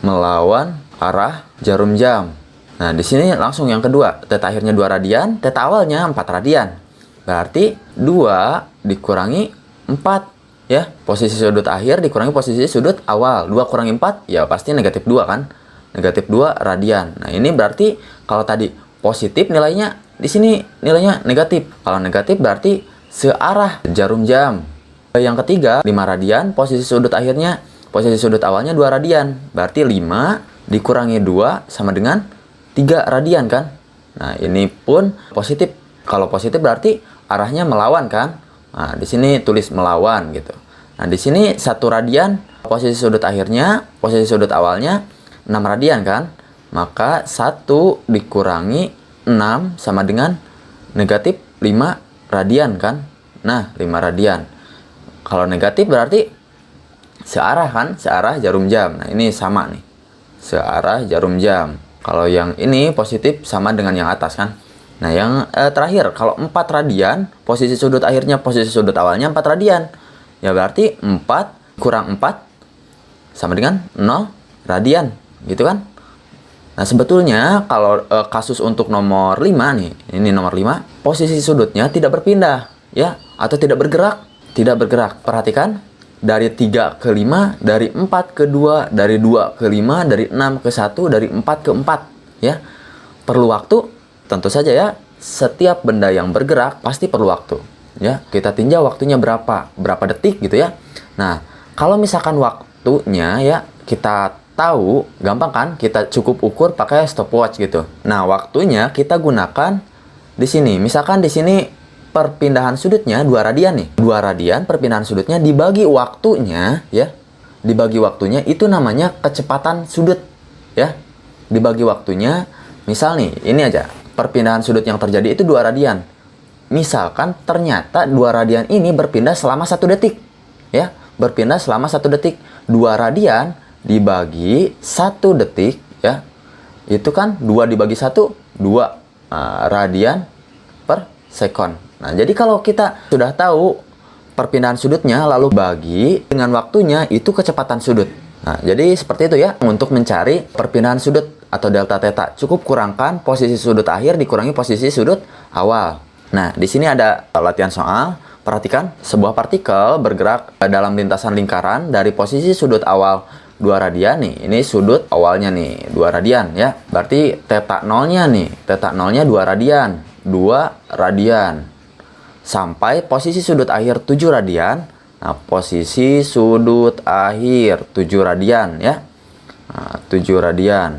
melawan arah jarum jam. Nah, di sini langsung yang kedua. Theta akhirnya 2 radian, theta awalnya 4 radian. Berarti 2 dikurangi 4. Ya, posisi sudut akhir dikurangi posisi sudut awal. 2 kurangi 4, ya pasti negatif 2 kan? Negatif 2 radian. Nah, ini berarti kalau tadi positif nilainya, di sini nilainya negatif. Kalau negatif berarti searah jarum jam. Yang ketiga, 5 radian, posisi sudut akhirnya, posisi sudut awalnya 2 radian. Berarti 5 dikurangi 2 sama dengan 3 radian kan? Nah, ini pun positif. Kalau positif berarti arahnya melawan kan? Nah, di sini tulis melawan gitu. Nah, di sini 1 radian, posisi sudut akhirnya, posisi sudut awalnya 6 radian kan? Maka 1 dikurangi 6 sama dengan negatif 5 radian kan? Nah, 5 radian. Kalau negatif berarti searah kan? Searah jarum jam. Nah, ini sama nih. Searah jarum jam. Kalau yang ini positif sama dengan yang atas kan? Nah, yang terakhir, kalau 4 radian, posisi sudut akhirnya, posisi sudut awalnya 4 radian. Ya berarti 4 kurang 4 sama dengan 0 radian. Gitu kan? Nah, sebetulnya kalau kasus untuk nomor 5 nih, ini nomor 5, posisi sudutnya tidak berpindah, ya, atau tidak bergerak. Tidak bergerak. Perhatikan, dari 3 ke 5, dari 4 ke 2, dari 2 ke 5, dari 6 ke 1, dari 4 ke 4. Ya. Perlu waktu? Tentu saja ya. Setiap benda yang bergerak pasti perlu waktu. Ya. Kita tinjau waktunya berapa detik gitu ya. Nah, kalau misalkan waktunya ya, kita tahu, gampang kan? Kita cukup ukur pakai stopwatch gitu. Nah, waktunya kita gunakan di sini. Misalkan di sini perpindahan sudutnya 2 radian nih. 2 radian perpindahan sudutnya dibagi waktunya ya. Dibagi waktunya itu namanya kecepatan sudut ya. Dibagi waktunya, misal nih, ini aja. Perpindahan sudut yang terjadi itu 2 radian. Misalkan ternyata 2 radian ini berpindah selama 1 detik ya. Berpindah selama 1 detik. 2 radian dibagi 1 detik ya. Itu kan 2 dibagi 1, 2 radian per sekon. Nah, jadi kalau kita sudah tahu perpindahan sudutnya, lalu bagi dengan waktunya, itu kecepatan sudut. Nah, jadi seperti itu ya, untuk mencari perpindahan sudut atau delta theta. Cukup kurangkan posisi sudut akhir dikurangi posisi sudut awal. Nah, di sini ada latihan soal. Perhatikan, sebuah partikel bergerak dalam lintasan lingkaran dari posisi sudut awal 2 radian nih. Ini sudut awalnya nih, 2 radian ya. Berarti theta nolnya nih, theta nolnya 2 radian. 2 radian. Sampai posisi sudut akhir 7 radian. Nah, posisi sudut akhir 7 radian ya. Nah, 7 radian.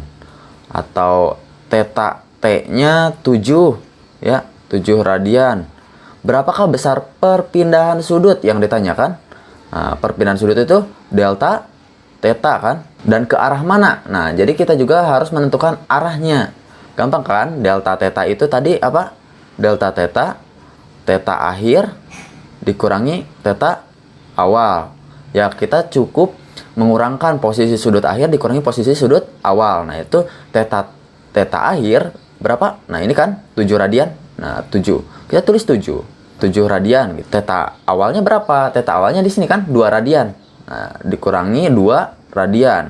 Atau theta T-nya 7 ya, 7 radian. Berapakah besar perpindahan sudut yang ditanyakan? Nah, perpindahan sudut itu delta theta kan? Dan ke arah mana? Nah, jadi kita juga harus menentukan arahnya. Gampang kan? Delta theta itu tadi apa? Delta theta, theta akhir dikurangi theta awal. Ya, kita cukup mengurangkan posisi sudut akhir dikurangi posisi sudut awal. Nah, itu theta akhir berapa? Nah, ini kan 7 radian. Nah, 7. Kita tulis 7. 7 radian. Theta awalnya berapa? Theta awalnya di sini kan 2 radian. Nah, dikurangi 2 radian.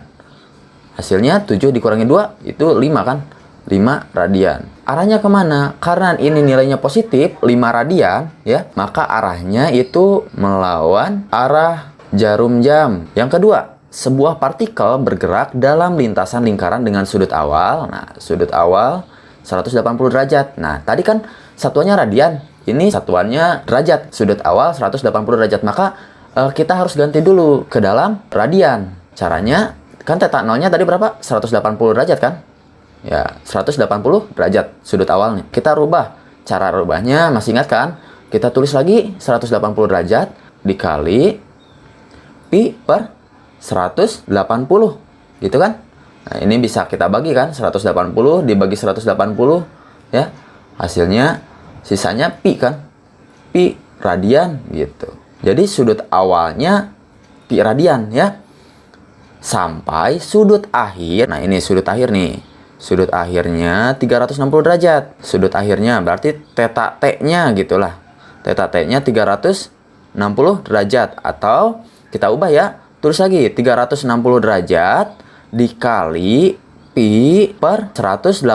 Hasilnya 7 dikurangi 2 itu 5 kan? 5 radian. Arahnya kemana? Karena ini nilainya positif 5 radian ya, maka arahnya itu melawan arah jarum jam. Yang kedua, sebuah partikel bergerak dalam lintasan lingkaran dengan sudut awal. Nah, sudut awal 180 derajat. Nah, tadi kan satuannya radian, ini satuannya derajat. Sudut awal 180 derajat, maka kita harus ganti dulu ke dalam radian. Caranya, kan theta nolnya tadi berapa? 180 derajat kan? Ya, 180 derajat sudut awalnya. Kita rubah. Cara rubahnya masih ingat kan? Kita tulis lagi 180 derajat dikali pi per 180. Gitu kan? Nah, ini bisa kita bagi kan? 180 dibagi 180 ya. Hasilnya sisanya pi kan? Pi radian gitu. Jadi sudut awalnya pi radian ya. Sampai sudut akhir. Nah, ini sudut akhir nih. Sudut akhirnya 360 derajat. Sudut akhirnya berarti theta T-nya gitulah. Theta T-nya 360 derajat. Atau kita ubah ya. Tulis lagi 360 derajat dikali pi per 180.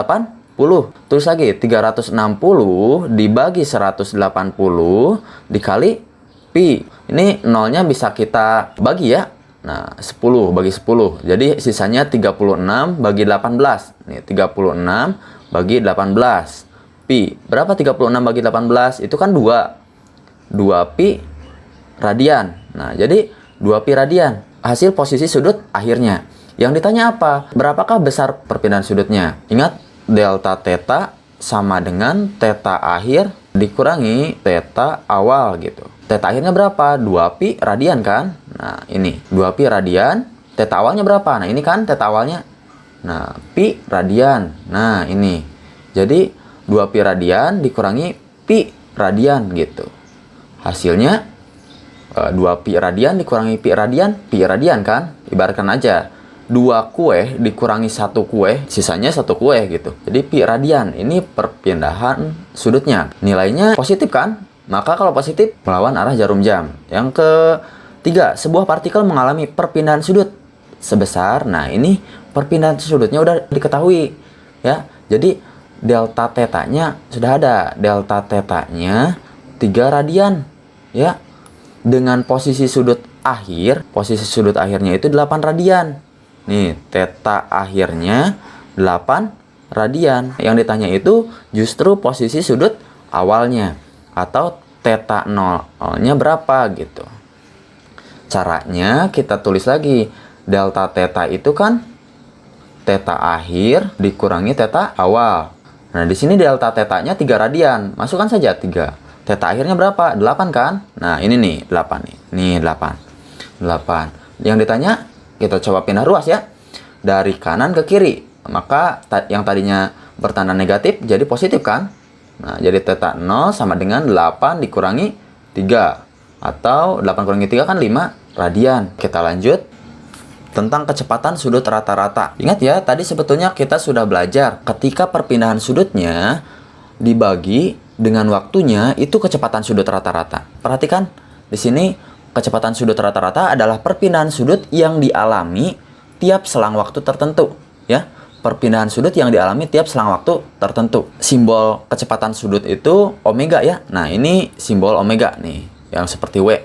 Tulis lagi 360 dibagi 180 dikali pi. Ini nolnya bisa kita bagi ya. Nah, 10 bagi 10. Jadi sisanya 36 bagi 18. Nih, 36 bagi 18. Pi. Berapa 36 bagi 18? Itu kan 2. 2 pi radian. Nah, jadi 2 pi radian. Hasil posisi sudut akhirnya. Yang ditanya apa? Berapakah besar perpindahan sudutnya? Ingat, delta theta sama dengan theta akhir dikurangi theta awal gitu. Theta akhirnya berapa? 2 pi radian kan? Nah, ini 2 pi radian. Theta awalnya berapa? Nah, ini kan theta awalnya. Nah, pi radian. Nah, ini. Jadi 2 pi radian dikurangi pi radian gitu. Hasilnya 2 pi radian dikurangi pi radian kan? Ibaratkan aja 2 kue dikurangi 1 kue, sisanya 1 kue gitu. Jadi pi radian. Ini perpindahan sudutnya. Nilainya positif kan? Maka kalau positif, melawan arah jarum jam. Yang ketiga, sebuah partikel mengalami perpindahan sudut sebesar, nah ini perpindahan sudutnya udah diketahui ya. Jadi delta theta-nya sudah ada. Delta theta-nya 3 radian ya. Dengan posisi sudut akhirnya itu 8 radian. Nih, theta akhirnya 8 radian. Yang ditanya itu justru posisi sudut awalnya. Atau theta nolnya berapa gitu. Caranya kita tulis lagi. Delta theta itu kan theta akhir dikurangi theta awal. Nah, di sini delta theta-nya 3 radian. Masukkan saja 3. Theta akhirnya berapa? 8 kan? Nah, ini nih 8 nih. Nih 8. Yang ditanya, kita coba pindah ruas ya. Dari kanan ke kiri. Maka yang tadinya bertanda negatif jadi positif kan? Nah, jadi theta 0 sama dengan 8 dikurangi 3. Atau 8 kurangi 3 kan 5 radian. Kita lanjut. Tentang kecepatan sudut rata-rata. Ingat ya, tadi sebetulnya kita sudah belajar. Ketika perpindahan sudutnya dibagi dengan waktunya, itu kecepatan sudut rata-rata. Perhatikan, di sini kecepatan sudut rata-rata adalah perpindahan sudut yang dialami tiap selang waktu tertentu. Ya. Perpindahan sudut yang dialami tiap selang waktu tertentu. Simbol kecepatan sudut itu omega ya. Nah, ini simbol omega nih, yang seperti W.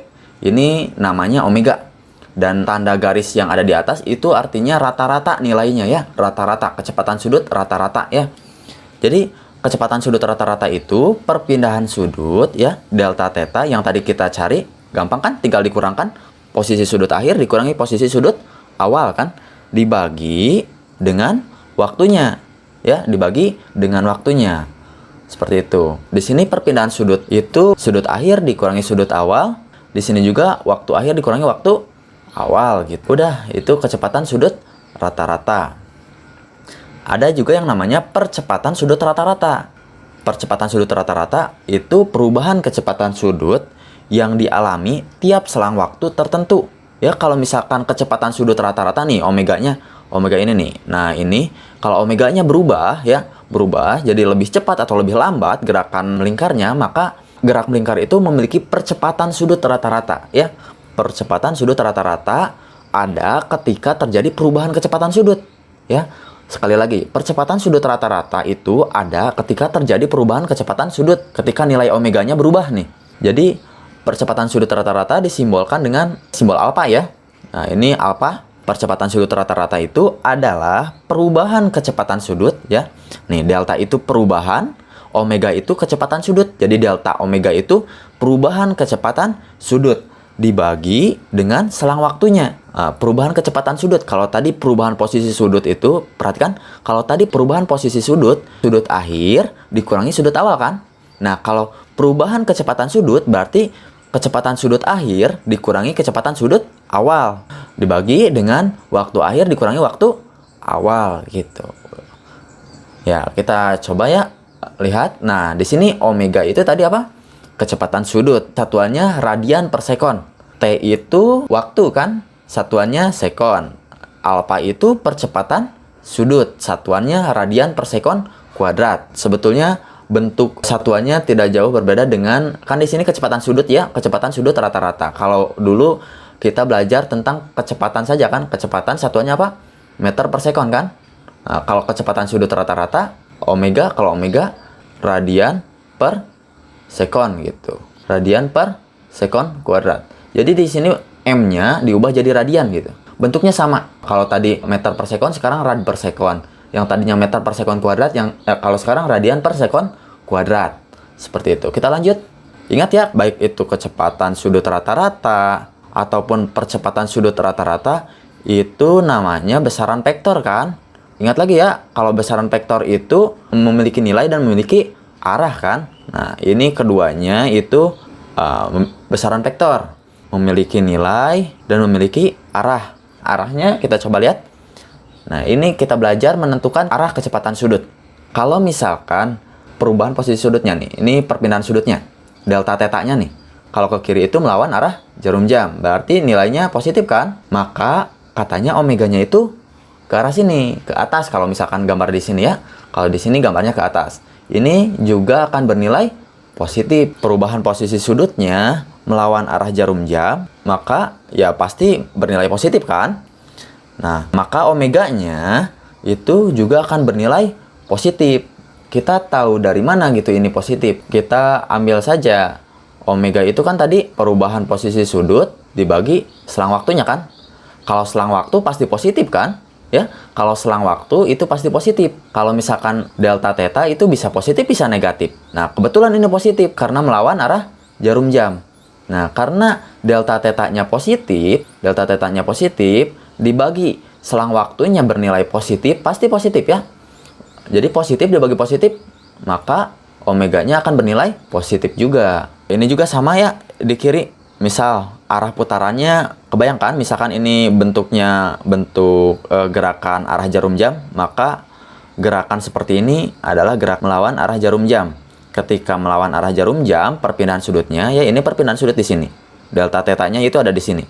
Ini namanya omega. Dan tanda garis yang ada di atas itu artinya rata-rata nilainya ya. Rata-rata, kecepatan sudut rata-rata ya. Jadi, kecepatan sudut rata-rata itu perpindahan sudut ya, delta theta yang tadi kita cari. Gampang kan? Tinggal dikurangkan posisi sudut akhir dikurangi posisi sudut awal kan. Dibagi dengan waktunya ya, dibagi dengan waktunya seperti itu. Di sini perpindahan sudut itu sudut akhir dikurangi sudut awal. Di sini juga waktu akhir dikurangi waktu awal gitu. Udah, itu kecepatan sudut rata-rata. Ada juga yang namanya percepatan sudut rata-rata. Percepatan sudut rata-rata itu perubahan kecepatan sudut yang dialami tiap selang waktu tertentu. Ya, kalau misalkan kecepatan sudut rata-rata nih, omega ini nih. Nah, ini kalau omeganya berubah ya, berubah jadi lebih cepat atau lebih lambat gerakan melingkarnya, maka gerak melingkar itu memiliki percepatan sudut rata-rata ya. Percepatan sudut rata-rata ada ketika terjadi perubahan kecepatan sudut ya. Sekali lagi, percepatan sudut rata-rata itu ada ketika terjadi perubahan kecepatan sudut, ketika nilai omeganya berubah nih. Jadi, percepatan sudut rata-rata disimbolkan dengan simbol alfa ya. Nah, ini alfa. Percepatan sudut rata-rata itu adalah perubahan kecepatan sudut ya. Nih, delta itu perubahan, omega itu kecepatan sudut. Jadi delta omega itu perubahan kecepatan sudut. dibagi dengan selang waktunya. Perubahan kecepatan sudut. Kalau tadi perubahan posisi sudut itu, perhatikan, kalau tadi perubahan posisi sudut akhir dikurangi sudut awal kan? Nah, kalau perubahan kecepatan sudut berarti kecepatan sudut akhir dikurangi kecepatan sudut awal. Dibagi dengan waktu akhir dikurangi waktu awal gitu. Ya, kita coba ya lihat. Nah, di sini omega itu tadi apa? Kecepatan sudut. Satuannya radian per sekon. T itu waktu kan? Satuannya sekon. Alfa itu percepatan sudut. Satuannya radian per sekon kuadrat. Sebetulnya bentuk satuannya tidak jauh berbeda dengan, kan di sini kecepatan sudut ya, kecepatan sudut rata-rata. Kalau dulu kita belajar tentang kecepatan saja kan, kecepatan satuannya apa? Meter per sekon kan? Nah, kalau kecepatan sudut rata-rata, omega, kalau omega radian per sekon gitu. Radian per sekon kuadrat. Jadi di sini M-nya diubah jadi radian gitu. Bentuknya sama. Kalau tadi meter per sekon, sekarang rad per sekon. Yang tadinya meter per sekon kuadrat, kalau sekarang radian per sekon kuadrat. Seperti itu. Kita lanjut. Ingat ya, baik itu kecepatan sudut rata-rata ataupun percepatan sudut rata-rata, itu namanya besaran vektor kan? Ingat lagi ya, kalau besaran vektor itu memiliki nilai dan memiliki arah kan? Nah, ini keduanya itu besaran vektor. Memiliki nilai dan memiliki arah. Arahnya kita coba lihat. Nah, ini kita belajar menentukan arah kecepatan sudut. Kalau misalkan perubahan posisi sudutnya nih, ini perpindahan sudutnya, delta tetanya nih. Kalau ke kiri itu melawan arah jarum jam, berarti nilainya positif kan? Maka katanya omeganya itu ke arah sini, ke atas. Kalau misalkan gambar di sini ya, kalau di sini gambarnya ke atas. Ini juga akan bernilai positif. Perubahan posisi sudutnya melawan arah jarum jam, maka ya pasti bernilai positif kan? Nah, maka omeganya itu juga akan bernilai positif. Kita tahu dari mana gitu ini positif? Kita ambil saja omega itu kan tadi perubahan posisi sudut dibagi selang waktunya kan? Kalau selang waktu pasti positif kan? Ya, kalau selang waktu itu pasti positif. Kalau misalkan delta theta itu bisa positif bisa negatif. Nah, kebetulan ini positif karena melawan arah jarum jam. Nah, karena delta tetanya positif dibagi selang waktunya bernilai positif, pasti positif ya. Jadi positif dibagi positif, maka omeganya akan bernilai positif juga. Ini juga sama ya di kiri. Misal arah putarannya, kebayangkan misalkan ini bentuknya bentuk gerakan arah jarum jam, maka gerakan seperti ini adalah gerak melawan arah jarum jam. Ketika melawan arah jarum jam, perpindahan sudutnya, ya ini perpindahan sudut di sini. Delta tetanya itu ada di sini.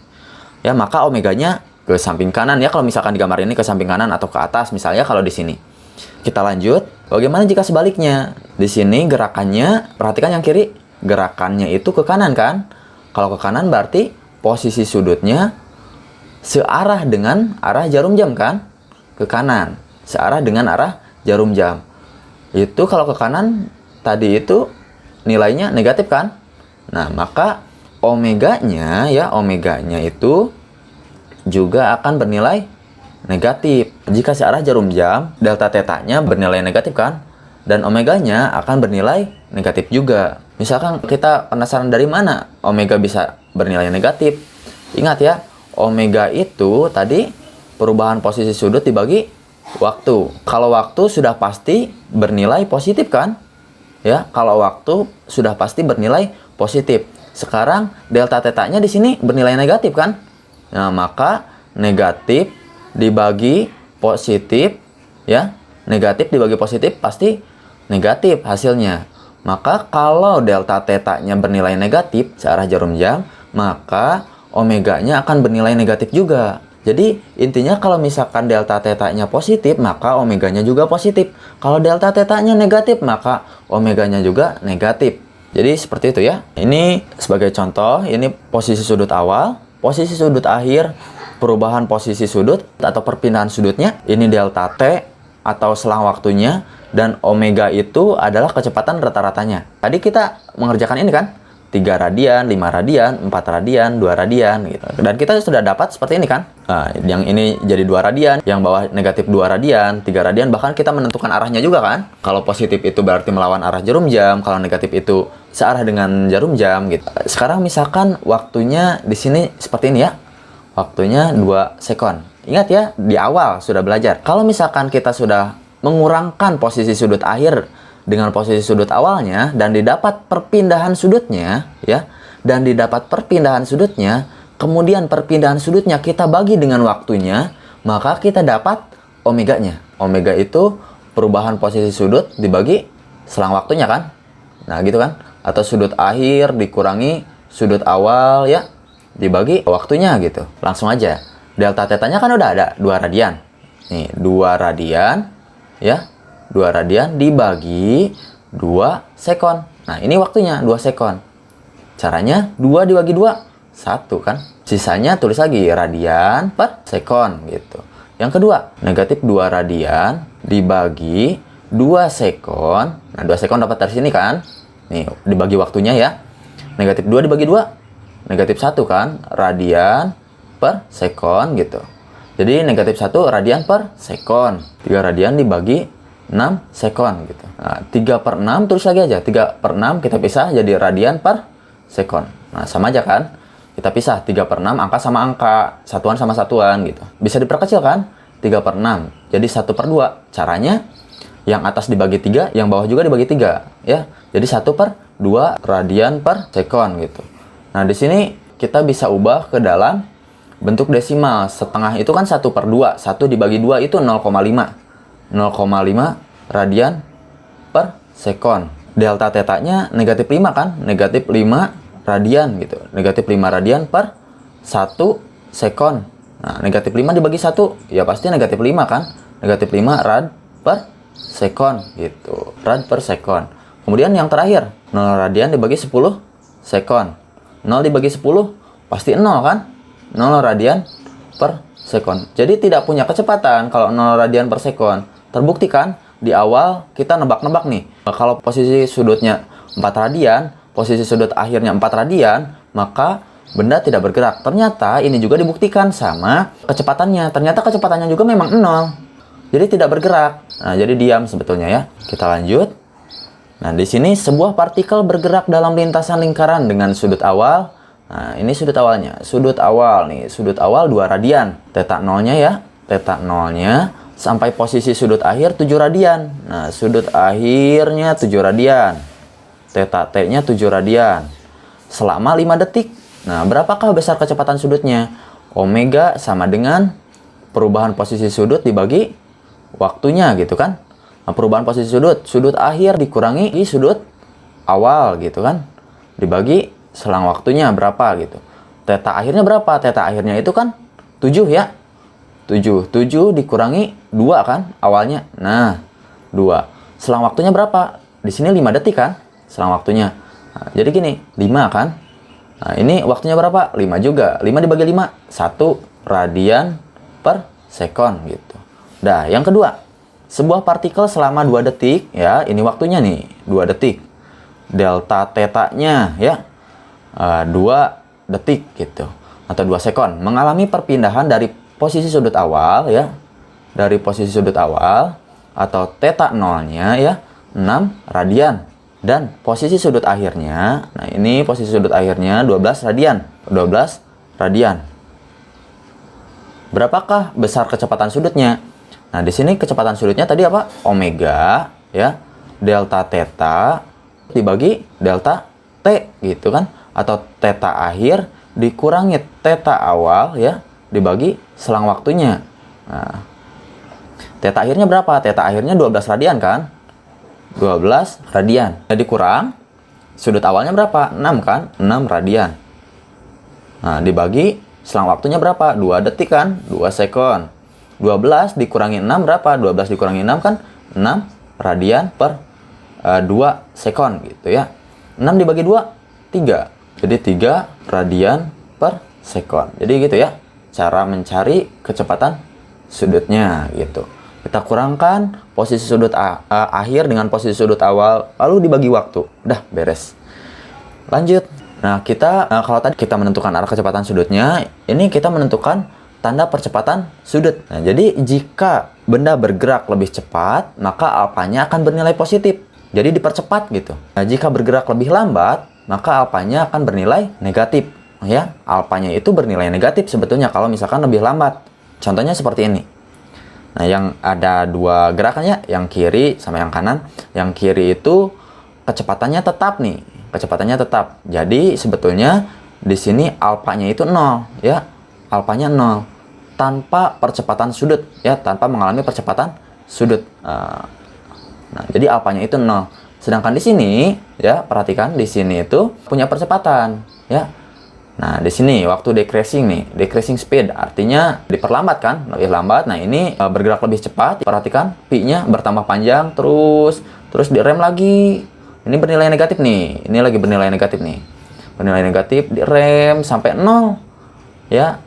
Ya, maka omeganya ke samping kanan ya, kalau misalkan di gambar ini ke samping kanan atau ke atas misalnya kalau di sini. Kita lanjut. Bagaimana jika sebaliknya? Di sini gerakannya, perhatikan yang kiri, gerakannya itu ke kanan kan? Kalau ke kanan berarti posisi sudutnya searah dengan arah jarum jam kan? Ke kanan, searah dengan arah jarum jam. Itu kalau ke kanan tadi itu nilainya negatif kan? Nah, maka omeganya itu juga akan bernilai negatif. Jika searah jarum jam, delta tetanya bernilai negatif kan? Dan omeganya akan bernilai negatif juga. Misalkan kita penasaran dari mana omega bisa bernilai negatif. Ingat ya, omega itu tadi perubahan posisi sudut dibagi waktu. Kalau waktu sudah pasti bernilai positif kan? Ya, kalau waktu sudah pasti bernilai positif. Sekarang delta tetanya di sini bernilai negatif kan? Nah, maka negatif dibagi positif ya. Negatif dibagi positif pasti negatif hasilnya. Maka kalau delta tetanya bernilai negatif searah jarum jam, maka omeganya akan bernilai negatif juga. Jadi intinya kalau misalkan delta tetanya positif, maka omeganya juga positif. Kalau delta tetanya negatif, maka omeganya juga negatif. Jadi seperti itu ya. Ini sebagai contoh, ini posisi sudut awal, posisi sudut akhir, perubahan posisi sudut atau perpindahan sudutnya, ini delta T atau selang waktunya, dan omega itu adalah kecepatan rata-ratanya. Tadi kita mengerjakan ini kan, 3 radian, 5 radian, 4 radian, 2 radian gitu. Dan kita sudah dapat seperti ini kan. Nah, yang ini jadi 2 radian, yang bawah negatif 2 radian, 3 radian, bahkan kita menentukan arahnya juga kan. Kalau positif itu berarti melawan arah jarum jam, kalau negatif itu searah dengan jarum jam gitu. Sekarang misalkan waktunya di sini seperti ini ya. Waktunya 2 sekon. Ingat ya, di awal sudah belajar. Kalau misalkan kita sudah mengurangkan posisi sudut akhir dengan posisi sudut awalnya dan didapat perpindahan sudutnya ya, dan didapat perpindahan sudutnya, kemudian perpindahan sudutnya kita bagi dengan waktunya, maka kita dapat omeganya. Omega itu perubahan posisi sudut dibagi selang waktunya kan. Nah, gitu kan? Atau sudut akhir dikurangi sudut awal ya, dibagi waktunya gitu. Langsung aja. Delta tetanya kan udah ada 2 radian. Nih, 2 radian ya. 2 radian dibagi 2 sekon. Nah, ini waktunya 2 sekon. Caranya 2 dibagi 2, 1 kan. Sisanya tulis lagi radian per sekon gitu. Yang kedua, negatif 2 radian dibagi 2 sekon. Nah, 2 sekon dapat dari sini kan. Nih, dibagi waktunya ya. Negatif 2 dibagi 2, negatif 1 kan. Radian per sekon gitu. Jadi negatif 1 radian per sekon. 3 radian dibagi 6 sekon gitu. Nah, 3/6 tulis lagi aja. 3/6 kita pisah jadi radian per sekon. Nah, sama aja kan? Kita pisah 3/6 angka sama angka, satuan sama satuan gitu. Bisa diperkecil kan? 3/6. Jadi 1/2. Caranya yang atas dibagi 3, yang bawah juga dibagi 3 ya. Jadi 1/2 radian per sekon gitu. Nah, di sini kita bisa ubah ke dalam bentuk desimal. Setengah itu kan 1/2. 1 dibagi 2 itu 0,5. 0,5 radian per sekon. Delta tetanya negatif 5 kan? Negatif 5 radian gitu. Negatif 5 radian per 1 sekon. Nah, negatif 5 dibagi 1, ya pasti negatif 5 kan? Negatif 5 rad per sekon gitu. Rad per sekon. Kemudian yang terakhir, 0 radian dibagi 10 sekon. 0 dibagi 10 pasti 0 kan? 0 radian per sekon. Jadi tidak punya kecepatan kalau 0 radian per sekon. Terbukti kan? Di awal kita nebak-nebak nih. Kalau posisi sudutnya 4 radian, posisi sudut akhirnya 4 radian, maka benda tidak bergerak. Ternyata ini juga dibuktikan sama kecepatannya. Ternyata kecepatannya juga memang 0. Jadi tidak bergerak. Nah, jadi diam sebetulnya ya. Kita lanjut. Nah, di sini sebuah partikel bergerak dalam lintasan lingkaran dengan sudut awal. Nah, ini sudut awalnya. Sudut awal nih, sudut awal 2 radian. Theta 0-nya ya. Theta 0-nya sampai posisi sudut akhir 7 radian. Nah, sudut akhirnya 7 radian. Theta T-nya 7 radian. Selama 5 detik. Nah, berapakah besar kecepatan sudutnya? Omega sama dengan perubahan posisi sudut dibagi waktunya gitu kan. Nah, perubahan posisi sudut. Sudut akhir dikurangi sudut awal gitu kan. Dibagi selang waktunya berapa gitu. Theta akhirnya berapa? Theta akhirnya itu kan 7 ya. 7 dikurangi 2 kan awalnya. Nah, 2. Selang waktunya berapa? Di sini 5 detik kan selang waktunya. Nah, jadi gini, 5 kan. Nah, ini waktunya berapa? 5 juga. 5 dibagi 5, 1 radian per sekon gitu. Nah, yang kedua, sebuah partikel selama 2 detik ya, ini waktunya nih, 2 detik. Delta tetanya ya 2 detik gitu atau 2 sekon mengalami perpindahan dari posisi sudut awal ya, dari posisi sudut awal atau theta 0-nya ya 6 radian dan posisi sudut akhirnya, nah ini posisi sudut akhirnya 12 radian. 12 radian. Berapakah besar kecepatan sudutnya? Nah, di sini kecepatan sudutnya tadi apa? Omega ya, delta theta dibagi delta T gitu kan, atau theta akhir dikurangi theta awal ya, dibagi selang waktunya. Nah, theta akhirnya berapa? Theta akhirnya 12 radian kan? 12 radian. Jadi kurang sudut awalnya berapa? 6 kan? 6 radian. Nah, dibagi selang waktunya berapa? 2 detik kan? 2 sekon. 12 dikurangi 6 berapa? 12 dikurangi 6 kan? 6 radian per 2 sekon gitu ya. 6 dibagi 2, 3. Jadi 3 radian per sekon. Jadi gitu ya. Cara mencari kecepatan sudutnya gitu. Kita kurangkan posisi sudut akhir dengan posisi sudut awal, lalu dibagi waktu. Udah beres. Lanjut. Nah, kalau tadi kita menentukan arah kecepatan sudutnya, ini kita menentukan tanda percepatan sudut. Nah, jadi jika benda bergerak lebih cepat, maka alfanya akan bernilai positif. Jadi dipercepat gitu. Nah, jika bergerak lebih lambat, maka alfanya akan bernilai negatif. Ya, alfanya itu bernilai negatif sebetulnya kalau misalkan lebih lambat. Contohnya seperti ini. Nah, yang ada dua gerakannya, yang kiri sama yang kanan. Yang kiri itu kecepatannya tetap nih. Kecepatannya tetap. Jadi sebetulnya di sini alfanya itu 0, ya. Alfanya 0 tanpa percepatan sudut, ya, tanpa mengalami percepatan sudut. Nah, jadi alfanya itu 0. Sedangkan di sini, ya, perhatikan di sini itu punya percepatan, ya. Nah, di sini waktu decreasing nih, decreasing speed artinya diperlambat kan, lebih lambat. Nah, ini bergerak lebih cepat. Perhatikan pi-nya bertambah panjang terus direm lagi. Ini bernilai negatif nih. Ini lagi bernilai negatif nih. Bernilai negatif, direm sampai 0. Ya.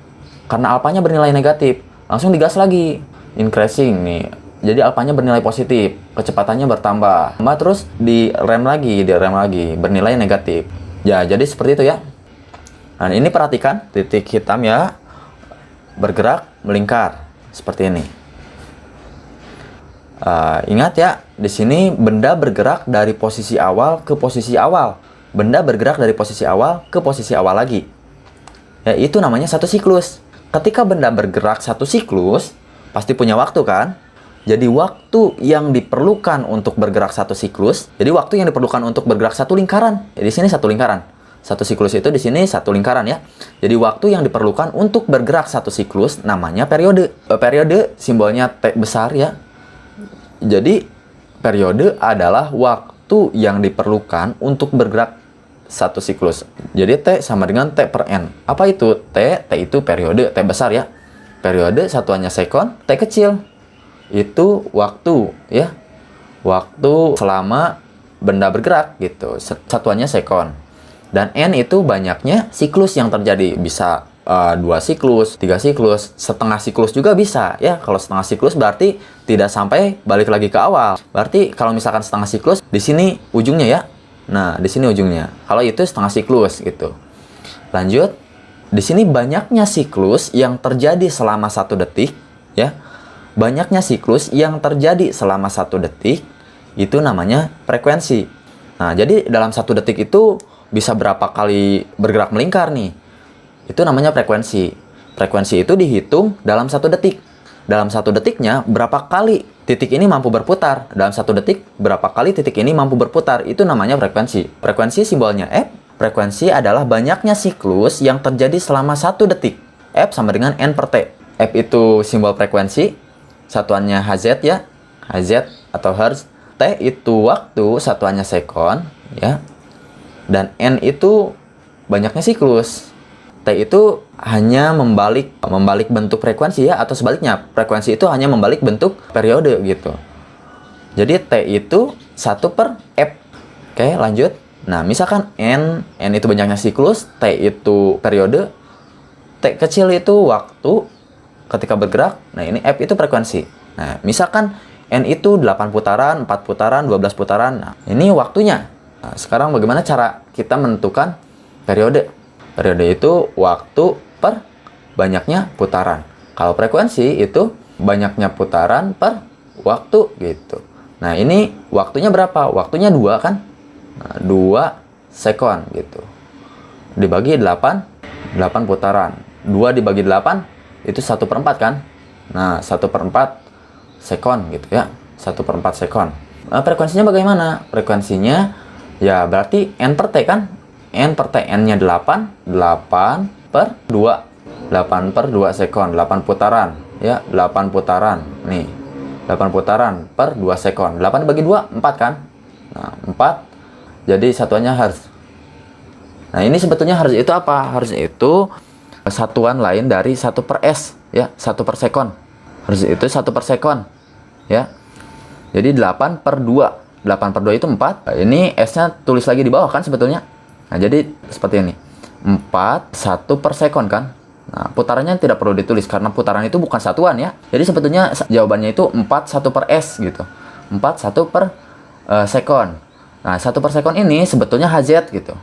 Karena alfanya bernilai negatif. Langsung digas lagi. Increasing nih. Jadi alfanya bernilai positif. Kecepatannya bertambah. Terus direm lagi. Bernilai negatif. Ya, jadi seperti itu ya. Nah, ini perhatikan. Titik hitam ya. Bergerak, melingkar. Seperti ini. Ingat ya, di sini benda bergerak dari posisi awal ke posisi awal. Benda bergerak dari posisi awal ke posisi awal lagi. Ya, itu namanya satu siklus. Ketika benda bergerak satu siklus, pasti punya waktu kan? Jadi waktu yang diperlukan untuk bergerak satu siklus, jadi waktu yang diperlukan untuk bergerak satu lingkaran. Ya, di sini satu lingkaran. Satu siklus itu di sini satu lingkaran ya. Jadi waktu yang diperlukan untuk bergerak satu siklus namanya periode. Periode simbolnya T besar ya. Jadi, periode adalah waktu yang diperlukan untuk bergerak satu siklus. Jadi, T sama dengan T per N. Apa itu? T itu periode, T besar ya. Periode satuannya sekon, T kecil. Itu waktu ya. Waktu selama benda bergerak gitu. Satuannya sekon. Dan N itu banyaknya siklus yang terjadi. Bisa 2 siklus, 3 siklus, setengah siklus juga bisa ya. Kalau setengah siklus berarti tidak sampai balik lagi ke awal. Berarti kalau misalkan setengah siklus di sini ujungnya ya. Nah, di sini ujungnya. Kalau itu setengah siklus gitu. Lanjut. Di sini banyaknya siklus yang terjadi selama 1 detik ya. Banyaknya siklus yang terjadi selama 1 detik itu namanya frekuensi. Nah, jadi dalam 1 detik itu bisa berapa kali bergerak melingkar nih? Itu namanya frekuensi. Frekuensi itu dihitung dalam 1 detik. Dalam 1 detiknya, berapa kali titik ini mampu berputar. Dalam 1 detik, berapa kali titik ini mampu berputar. Itu namanya frekuensi. Frekuensi simbolnya F. Frekuensi adalah banyaknya siklus yang terjadi selama 1 detik. F sama dengan N per T. F itu simbol frekuensi. Satuannya Hz ya. Hz atau Hertz. T itu waktu, satuannya sekon. Ya. Dan N itu banyaknya siklus. T itu hanya membalik bentuk frekuensi ya, atau sebaliknya, frekuensi itu hanya membalik bentuk periode gitu. Jadi T itu 1 per F. Oke, lanjut. Nah, misalkan N itu banyaknya siklus, T itu periode, T kecil itu waktu ketika bergerak. Nah, ini F itu frekuensi. Nah, misalkan N itu 8 putaran, 4 putaran, 12 putaran. Nah, ini waktunya. Nah, sekarang bagaimana cara kita menentukan periode? Periode itu waktu per banyaknya putaran. Kalau frekuensi itu banyaknya putaran per waktu gitu. Nah, ini waktunya berapa? Waktunya 2 kan? Nah, 2 sekon gitu. Dibagi 8 putaran. 2 dibagi 8 itu 1 per 4 kan? Nah, 1 per 4 sekon gitu ya. 1 per 4 sekon. Nah, frekuensinya bagaimana? Frekuensinya ya berarti N per T kan? N per T, N-nya 8 per 2. 8 per 2 sekon, 8 putaran. Ya, 8 putaran. Nih, 8 putaran per 2 sekon. 8 bagi 2, 4 kan? Nah, 4. Jadi satuannya Hertz. Nah, ini sebetulnya Hertz itu apa? Hertz itu satuan lain dari 1 per S. Ya, 1 per sekon. Hertz itu 1 per sekon. Ya. Jadi 8 per 2. 8 per 2 itu 4. Ini S-nya tulis lagi di bawah kan sebetulnya. Nah, jadi seperti ini. 4, 1 per sekon kan. Nah, putarannya tidak perlu ditulis karena putaran itu bukan satuan ya. Jadi sebetulnya jawabannya itu 4, 1 per S gitu. 4, 1 per sekon. Nah, 1 per sekon ini sebetulnya Hz gitu.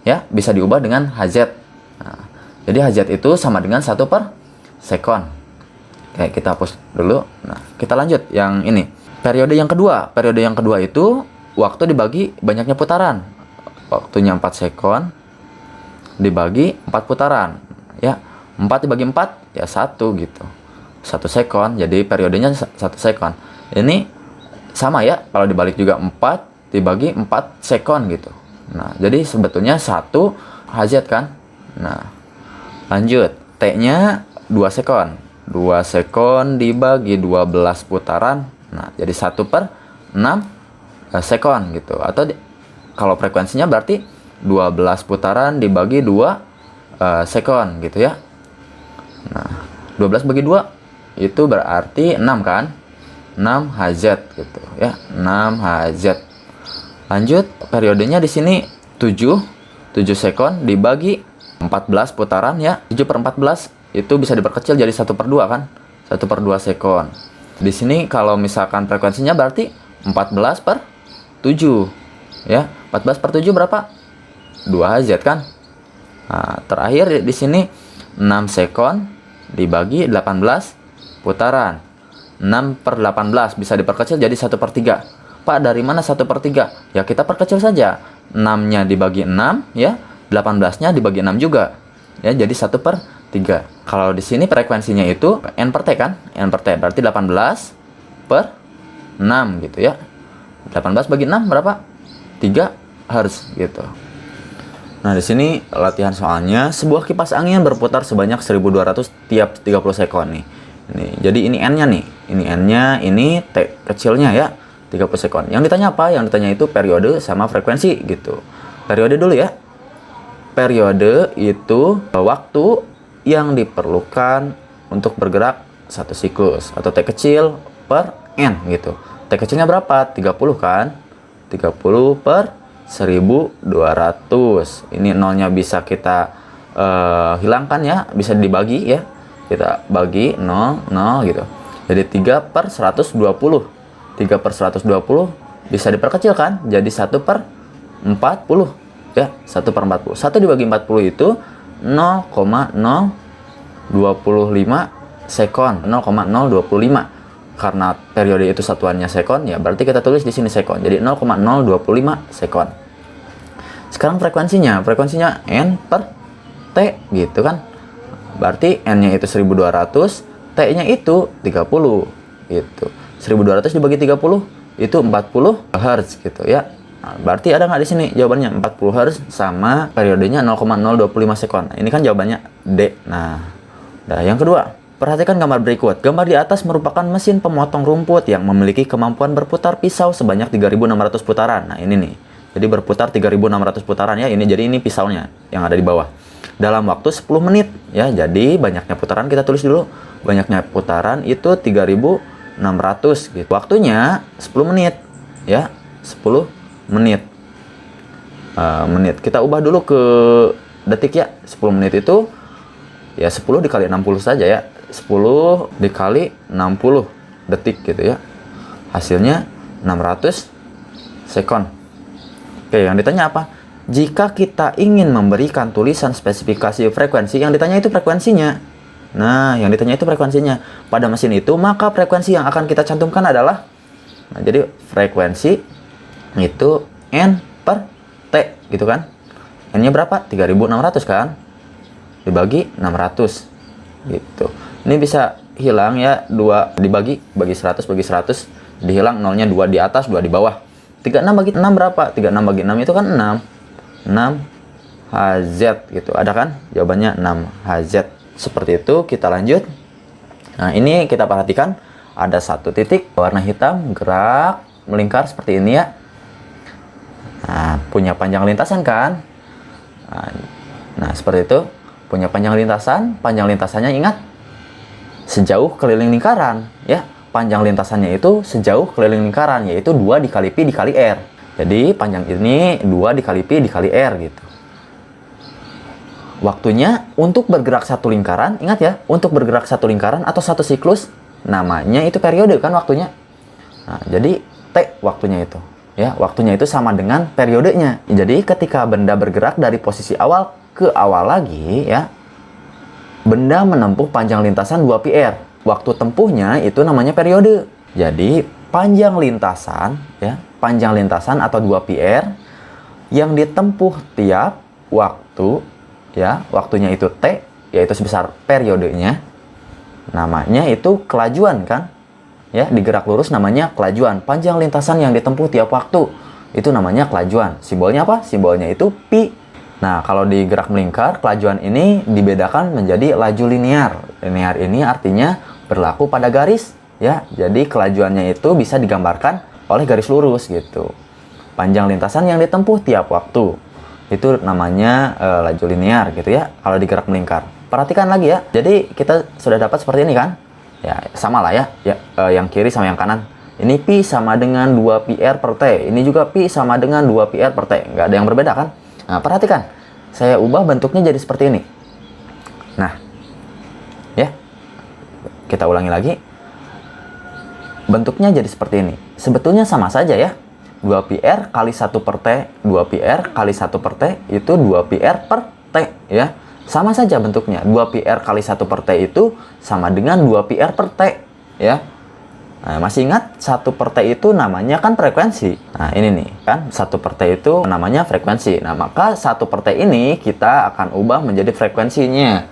ya bisa diubah dengan Hz. Nah, jadi Hz itu sama dengan 1 per sekon. Oke, kita hapus dulu. Nah, kita lanjut yang ini. Periode yang kedua. Periode yang kedua itu waktu dibagi banyaknya putaran. Waktunya 4 sekon dibagi 4 putaran. Ya, 4 dibagi 4 ya 1 gitu. 1 sekon, jadi periodenya 1 sekon. Ini sama ya, kalau dibalik juga 4 dibagi 4 sekon gitu. Nah, jadi sebetulnya 1 Hz kan. Nah, lanjut. T-nya 2 sekon. 2 sekon dibagi 12 putaran. Nah, jadi 1 per 6 sekon gitu. Atau kalau frekuensinya berarti 12 putaran dibagi 2 sekon gitu ya. Nah, 12 bagi 2 itu berarti 6 kan? 6 Hz gitu ya. 6 Hz. Lanjut, periodenya di sini 7 sekon dibagi 14 putaran ya. 7 per 14 itu bisa diperkecil jadi 1 per 2 kan? 1 per 2 sekon. Di sini kalau misalkan frekuensinya berarti 14 per 7 ya. 14 per 7 berapa? 2 Hz kan? Nah, terakhir di sini 6 sekon dibagi 18 putaran. 6 per 18 bisa diperkecil jadi 1 per 3. Pak, dari mana 1 per 3? Ya kita perkecil saja. 6-nya dibagi 6 ya. 18-nya dibagi 6 juga. Ya, jadi 1 per 3. Kalau di sini frekuensinya itu N per T kan? N per T berarti 18 per 6 gitu ya. 18 bagi 6 berapa? 3 Hz gitu. Nah, di sini latihan soalnya, sebuah kipas angin berputar sebanyak 1200 tiap 30 sekon nih. Jadi ini N-nya nih. Ini N-nya, ini T kecilnya ya. 30 sekon. Yang ditanya apa? Yang ditanya itu periode sama frekuensi gitu. Periode dulu ya. Periode itu waktu yang diperlukan untuk bergerak satu siklus atau T kecil per N gitu. T kecilnya berapa? 30 kan? 30 per 1200. Ini nolnya bisa kita hilangkan ya, bisa dibagi ya. Kita bagi 0 gitu. Jadi 3 per 120. 3 per 120 bisa diperkecil kan? Jadi 1 per 40 ya, 1 per 40. 1 dibagi 40 itu 0,025 sekon. 0,025. Karena periode itu satuannya sekon ya, berarti kita tulis di sini sekon. Jadi 0,025 sekon. Sekarang frekuensinya N per T gitu kan? Berarti N-nya itu 1200, T-nya itu 30 gitu. 1200 dibagi 30 itu 40 Hz gitu ya. Nah, berarti ada nggak di sini jawabannya 40 Hz sama periodenya 0,025 sekon. Nah, ini kan jawabannya D. Nah, yang kedua, perhatikan gambar berikut. Gambar di atas merupakan mesin pemotong rumput yang memiliki kemampuan berputar pisau sebanyak 3.600 putaran. Nah, ini nih. Jadi berputar 3.600 putaran ya. Jadi ini pisaunya yang ada di bawah. Dalam waktu 10 menit ya. Jadi banyaknya putaran kita tulis dulu. Banyaknya putaran itu 3.600 gitu. Waktunya 10 menit ya. 10 menit. Kita ubah dulu ke detik ya. 10 menit itu ya 10 dikali 60 saja ya. 10 dikali 60 detik gitu ya. Hasilnya 600 sekon. Oke, yang ditanya apa? Jika kita ingin memberikan tulisan spesifikasi frekuensi, yang ditanya itu frekuensinya. Nah, yang ditanya itu frekuensinya. Pada mesin itu, maka frekuensi yang akan kita cantumkan adalah, nah, jadi frekuensi itu N per T, gitu kan. N-nya berapa? 3.600 kan? Dibagi 600, gitu. Ini bisa hilang ya, 2 bagi 100, dihilang, nolnya 2 di atas, 2 di bawah. 36 bagi 6 berapa? 36 bagi 6 itu kan 6 Hz gitu. Ada kan? Jawabannya 6 Hz. Seperti itu, kita lanjut. Nah, ini kita perhatikan ada satu titik warna hitam gerak melingkar seperti ini ya. Nah, punya panjang lintasan kan? Nah, seperti itu. Punya panjang lintasannya ingat sejauh keliling lingkaran ya. Panjang lintasannya itu sejauh keliling lingkaran, yaitu 2 dikali Pi dikali R. Jadi panjang ini 2 dikali Pi dikali R gitu. Waktunya untuk bergerak satu lingkaran, ingat ya, untuk bergerak satu lingkaran atau satu siklus, namanya itu periode kan waktunya. Nah, jadi T waktunya itu. Ya, waktunya itu sama dengan periodenya. Jadi ketika benda bergerak dari posisi awal ke awal lagi, ya, benda menempuh panjang lintasan 2πr. Waktu tempuhnya itu namanya periode. Jadi panjang lintasan, ya, panjang lintasan atau 2πr yang ditempuh tiap waktu, ya, waktunya itu T, yaitu sebesar periodenya. Namanya itu kelajuan kan? Ya, di gerak lurus namanya kelajuan. Panjang lintasan yang ditempuh tiap waktu itu namanya kelajuan. Simbolnya apa? Simbolnya itu pi. Nah, kalau di gerak melingkar, kelajuan ini dibedakan menjadi laju linear. Linear ini artinya berlaku pada garis, ya. Jadi kelajuannya itu bisa digambarkan oleh garis lurus gitu. Panjang lintasan yang ditempuh tiap waktu itu namanya laju linear gitu ya. Kalau di gerak melingkar. Perhatikan lagi ya. Jadi kita sudah dapat seperti ini kan? Ya, sama lah ya, yang kiri sama yang kanan. Ini pi sama dengan 2πr per T. Ini juga pi sama dengan 2πr per T. Nggak ada yang berbeda kan? Nah, perhatikan. Saya ubah bentuknya jadi seperti ini. Nah, ya. Kita ulangi lagi. Bentuknya jadi seperti ini. Sebetulnya sama saja ya. 2πr kali 1 per T. 2πr kali 1 per T itu 2πr per T, ya. Sama saja bentuknya. 2πr kali 1 per T itu sama dengan 2πr per T, ya. Nah, masih ingat 1 per T itu namanya kan frekuensi. Nah, ini nih kan 1 per T itu namanya frekuensi. Nah, maka 1 per T ini kita akan ubah menjadi frekuensinya.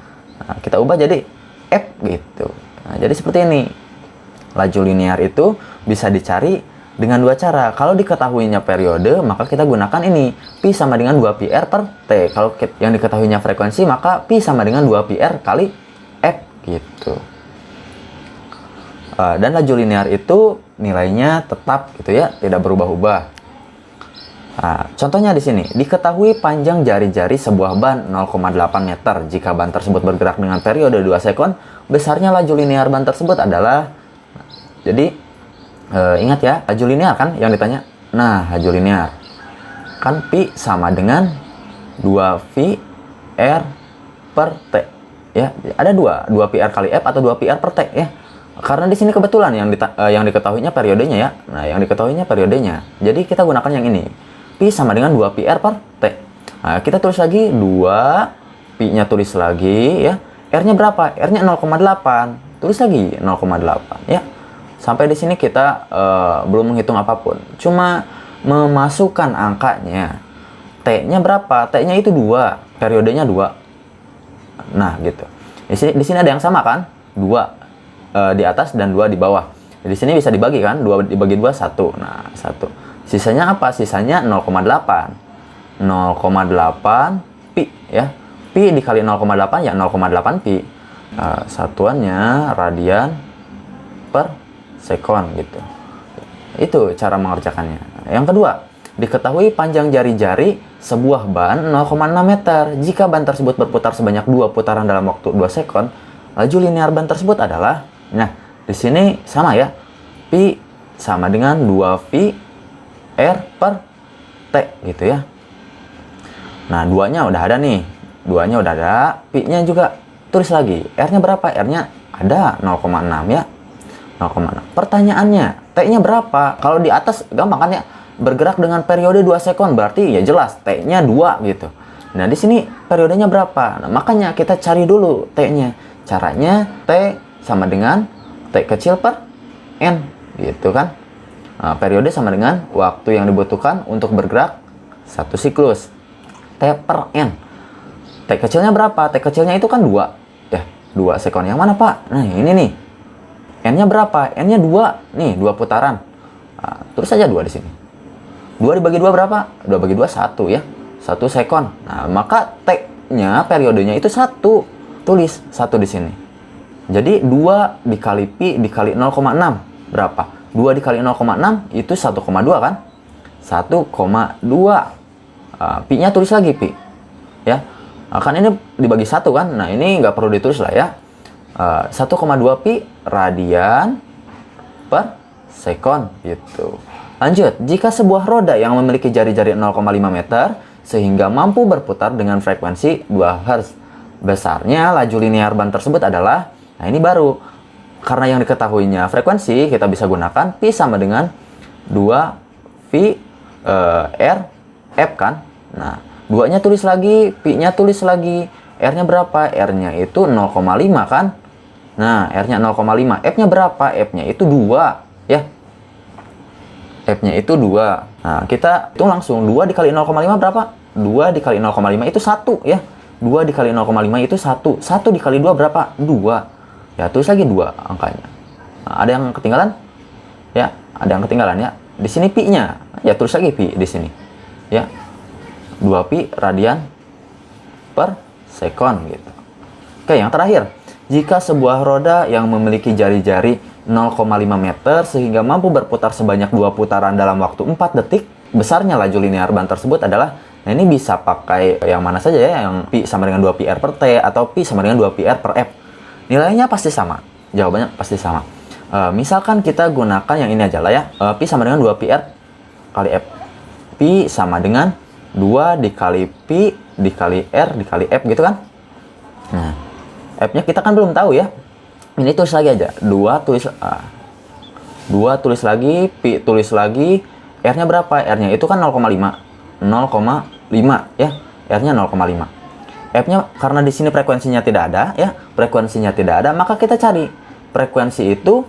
Nah, kita ubah jadi F gitu. Nah, jadi seperti ini. Laju linear itu bisa dicari dengan dua cara. Kalau diketahuinya periode, maka kita gunakan ini. Pi sama dengan 2πr per T. Kalau yang diketahuinya frekuensi, maka Pi sama dengan 2πr kali F gitu. Dan laju linear itu nilainya tetap gitu ya, tidak berubah-ubah. Nah, contohnya di sini, diketahui panjang jari-jari sebuah ban 0,8 meter. Jika ban tersebut bergerak dengan periode 2 sekon, besarnya laju linear ban tersebut adalah... Jadi, ingat ya, laju linear kan yang ditanya. Nah, laju linear kan pi sama dengan 2πr per T, ya. Ada 2πr kali F atau 2πr per T, ya. Karena di sini kebetulan yang diketahuinya periodenya, ya. Nah, yang diketahuinya periodenya. Jadi kita gunakan yang ini. Pi sama dengan 2πr per T. Nah, kita tulis lagi 2, pi-nya tulis lagi, ya. R-nya berapa? R-nya 0,8. Tulis lagi 0,8, ya. Sampai di sini kita belum menghitung apapun. Cuma memasukkan angkanya. T-nya berapa? T-nya itu 2. Periodenya 2. Nah, gitu. Di sini ada yang sama kan? 2 di atas dan 2 di bawah. Di sini bisa dibagi kan? 2 dibagi 2, 1. Nah, 1. Sisanya apa? Sisanya 0,8. 0,8 pi, ya. Pi dikali 0,8 ya 0,8 pi. Satuannya radian per sekon gitu. Itu cara mengerjakannya. Yang kedua, diketahui panjang jari-jari sebuah ban 0,6 meter. Jika ban tersebut berputar sebanyak 2 putaran dalam waktu 2 sekon, laju linear ban tersebut adalah, nah, di sini sama ya. Pi sama dengan 2πr per T gitu ya. Nah, 2-nya udah ada nih. 2-nya udah ada, pi-nya juga tulis lagi. R-nya berapa? R-nya ada 0,6 ya. 0,6. Pertanyaannya, T-nya berapa? Kalau di atas gampang kan ya, bergerak dengan periode 2 sekon, berarti ya jelas T-nya 2 gitu. Nah, di sini periodenya berapa? Nah, makanya kita cari dulu T-nya. Caranya T sama dengan T kecil per N gitu kan. Nah, periode sama dengan waktu yang dibutuhkan untuk bergerak satu siklus. T per N. T kecilnya berapa? T kecilnya itu kan 2. Ya, 2 sekon. Yang mana, Pak? Nah, ini nih. N-nya berapa? N-nya 2. Nih, 2 putaran. Nah, tulis saja 2 di sini. 2 dibagi 2 berapa? 2 bagi 2, 1 ya. 1 sekon. Nah, maka T-nya, periodenya itu 1. Tulis 1 di sini. Jadi, 2 dikali pi dikali 0,6. Berapa? 2 dikali 0,6 itu 1,2 kan? 1,2. Pi-nya tulis lagi, pi. Ya. Kan ini dibagi 1 kan? Nah, ini nggak perlu ditulis lah ya. 1,2 pi radian per sekon gitu. Lanjut, jika sebuah roda yang memiliki jari-jari 0,5 meter sehingga mampu berputar dengan frekuensi 2 Hz, besarnya laju linear ban tersebut adalah, nah ini baru, karena yang diketahuinya frekuensi, kita bisa gunakan pi sama dengan 2 pi R, F kan. Nah, 2-nya tulis lagi, pi-nya tulis lagi. R-nya berapa? R-nya itu 0,5 kan. Nah, R-nya 0,5. F-nya berapa? F-nya itu 2 ya. F-nya itu 2. Nah, kita hitung langsung. 2 dikali 0,5 berapa? 2 dikali 0,5 itu 1 ya. 2 dikali 0,5 itu 1. 1 dikali 2 berapa? 2. Ya, tulis lagi 2 angkanya. Nah, ada yang ketinggalan? Ya, ada yang ketinggalan ya. Di sini pi-nya. Ya, tulis lagi pi di sini. Ya. 2 pi radian per sekon gitu. Oke, yang terakhir. Jika sebuah roda yang memiliki jari-jari 0,5 meter sehingga mampu berputar sebanyak 2 putaran dalam waktu 4 detik, besarnya laju linear ban tersebut adalah, nah ini bisa pakai yang mana saja ya, yang pi sama dengan 2 pi r per t atau pi sama dengan 2 pi r per f. Nilainya pasti sama, jawabannya pasti sama. Misalkan kita gunakan yang ini aja lah ya, pi sama dengan 2 pi r kali f. Pi sama dengan 2 dikali pi dikali r dikali f gitu kan. Nah, f-nya kita kan belum tahu ya. Ini tulis lagi aja. 2 tulis lagi, pi tulis lagi, r-nya berapa? R-nya itu kan 0,5. 0,5 ya. R-nya 0,5. F-nya karena di sini frekuensinya tidak ada ya. Frekuensinya tidak ada, maka kita cari frekuensi itu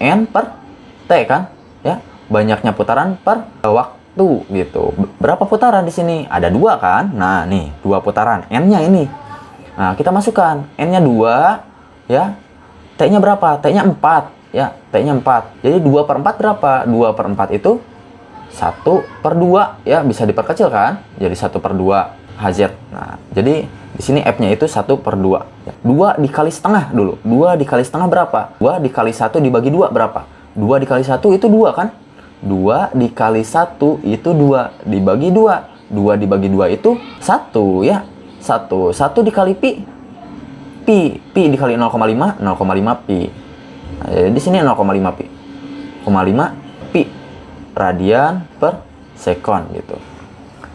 n per t kan? Ya. Banyaknya putaran per waktu gitu. Berapa putaran di sini? Ada 2 kan? Nah, nih, 2 putaran. N-nya ini. Nah, kita masukkan N-nya 2 ya. T-nya berapa? T-nya 4 ya. T-nya 4. Jadi 2 per 4 berapa? 2 per 4 itu 1 per 2 ya. Bisa diperkecil kan? Jadi 1 per 2 Hz. Nah, jadi di sini F-nya itu 1 per 2 ya. 2 dikali setengah dulu. 2 dikali setengah berapa? 2 dikali 1 dibagi 2 berapa? 2 dikali 1 itu 2 kan? 2 dikali 1 itu 2 dibagi 2. 2 dibagi 2 itu 1 ya. 1 dikali pi dikali 0,5 pi. Nah, jadi di sini 0,5 pi. 0,5 pi radian per sekon gitu.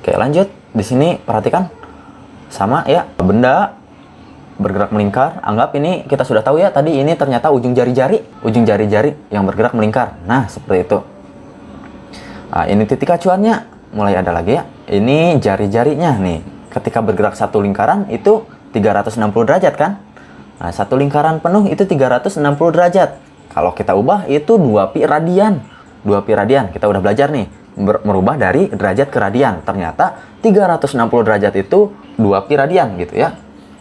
Oke, lanjut. Di sini perhatikan sama ya, benda bergerak melingkar. Anggap ini kita sudah tahu ya, tadi ini ternyata ujung jari-jari yang bergerak melingkar. Nah, seperti itu. Nah, ini titik acuannya mulai ada lagi ya. Ini jari-jarinya nih. Ketika bergerak satu lingkaran itu 360 derajat kan? Nah, satu lingkaran penuh itu 360 derajat. Kalau kita ubah itu 2 pi radian. 2 pi radian. Kita udah belajar nih. Merubah dari derajat ke radian. Ternyata 360 derajat itu 2 pi radian gitu ya.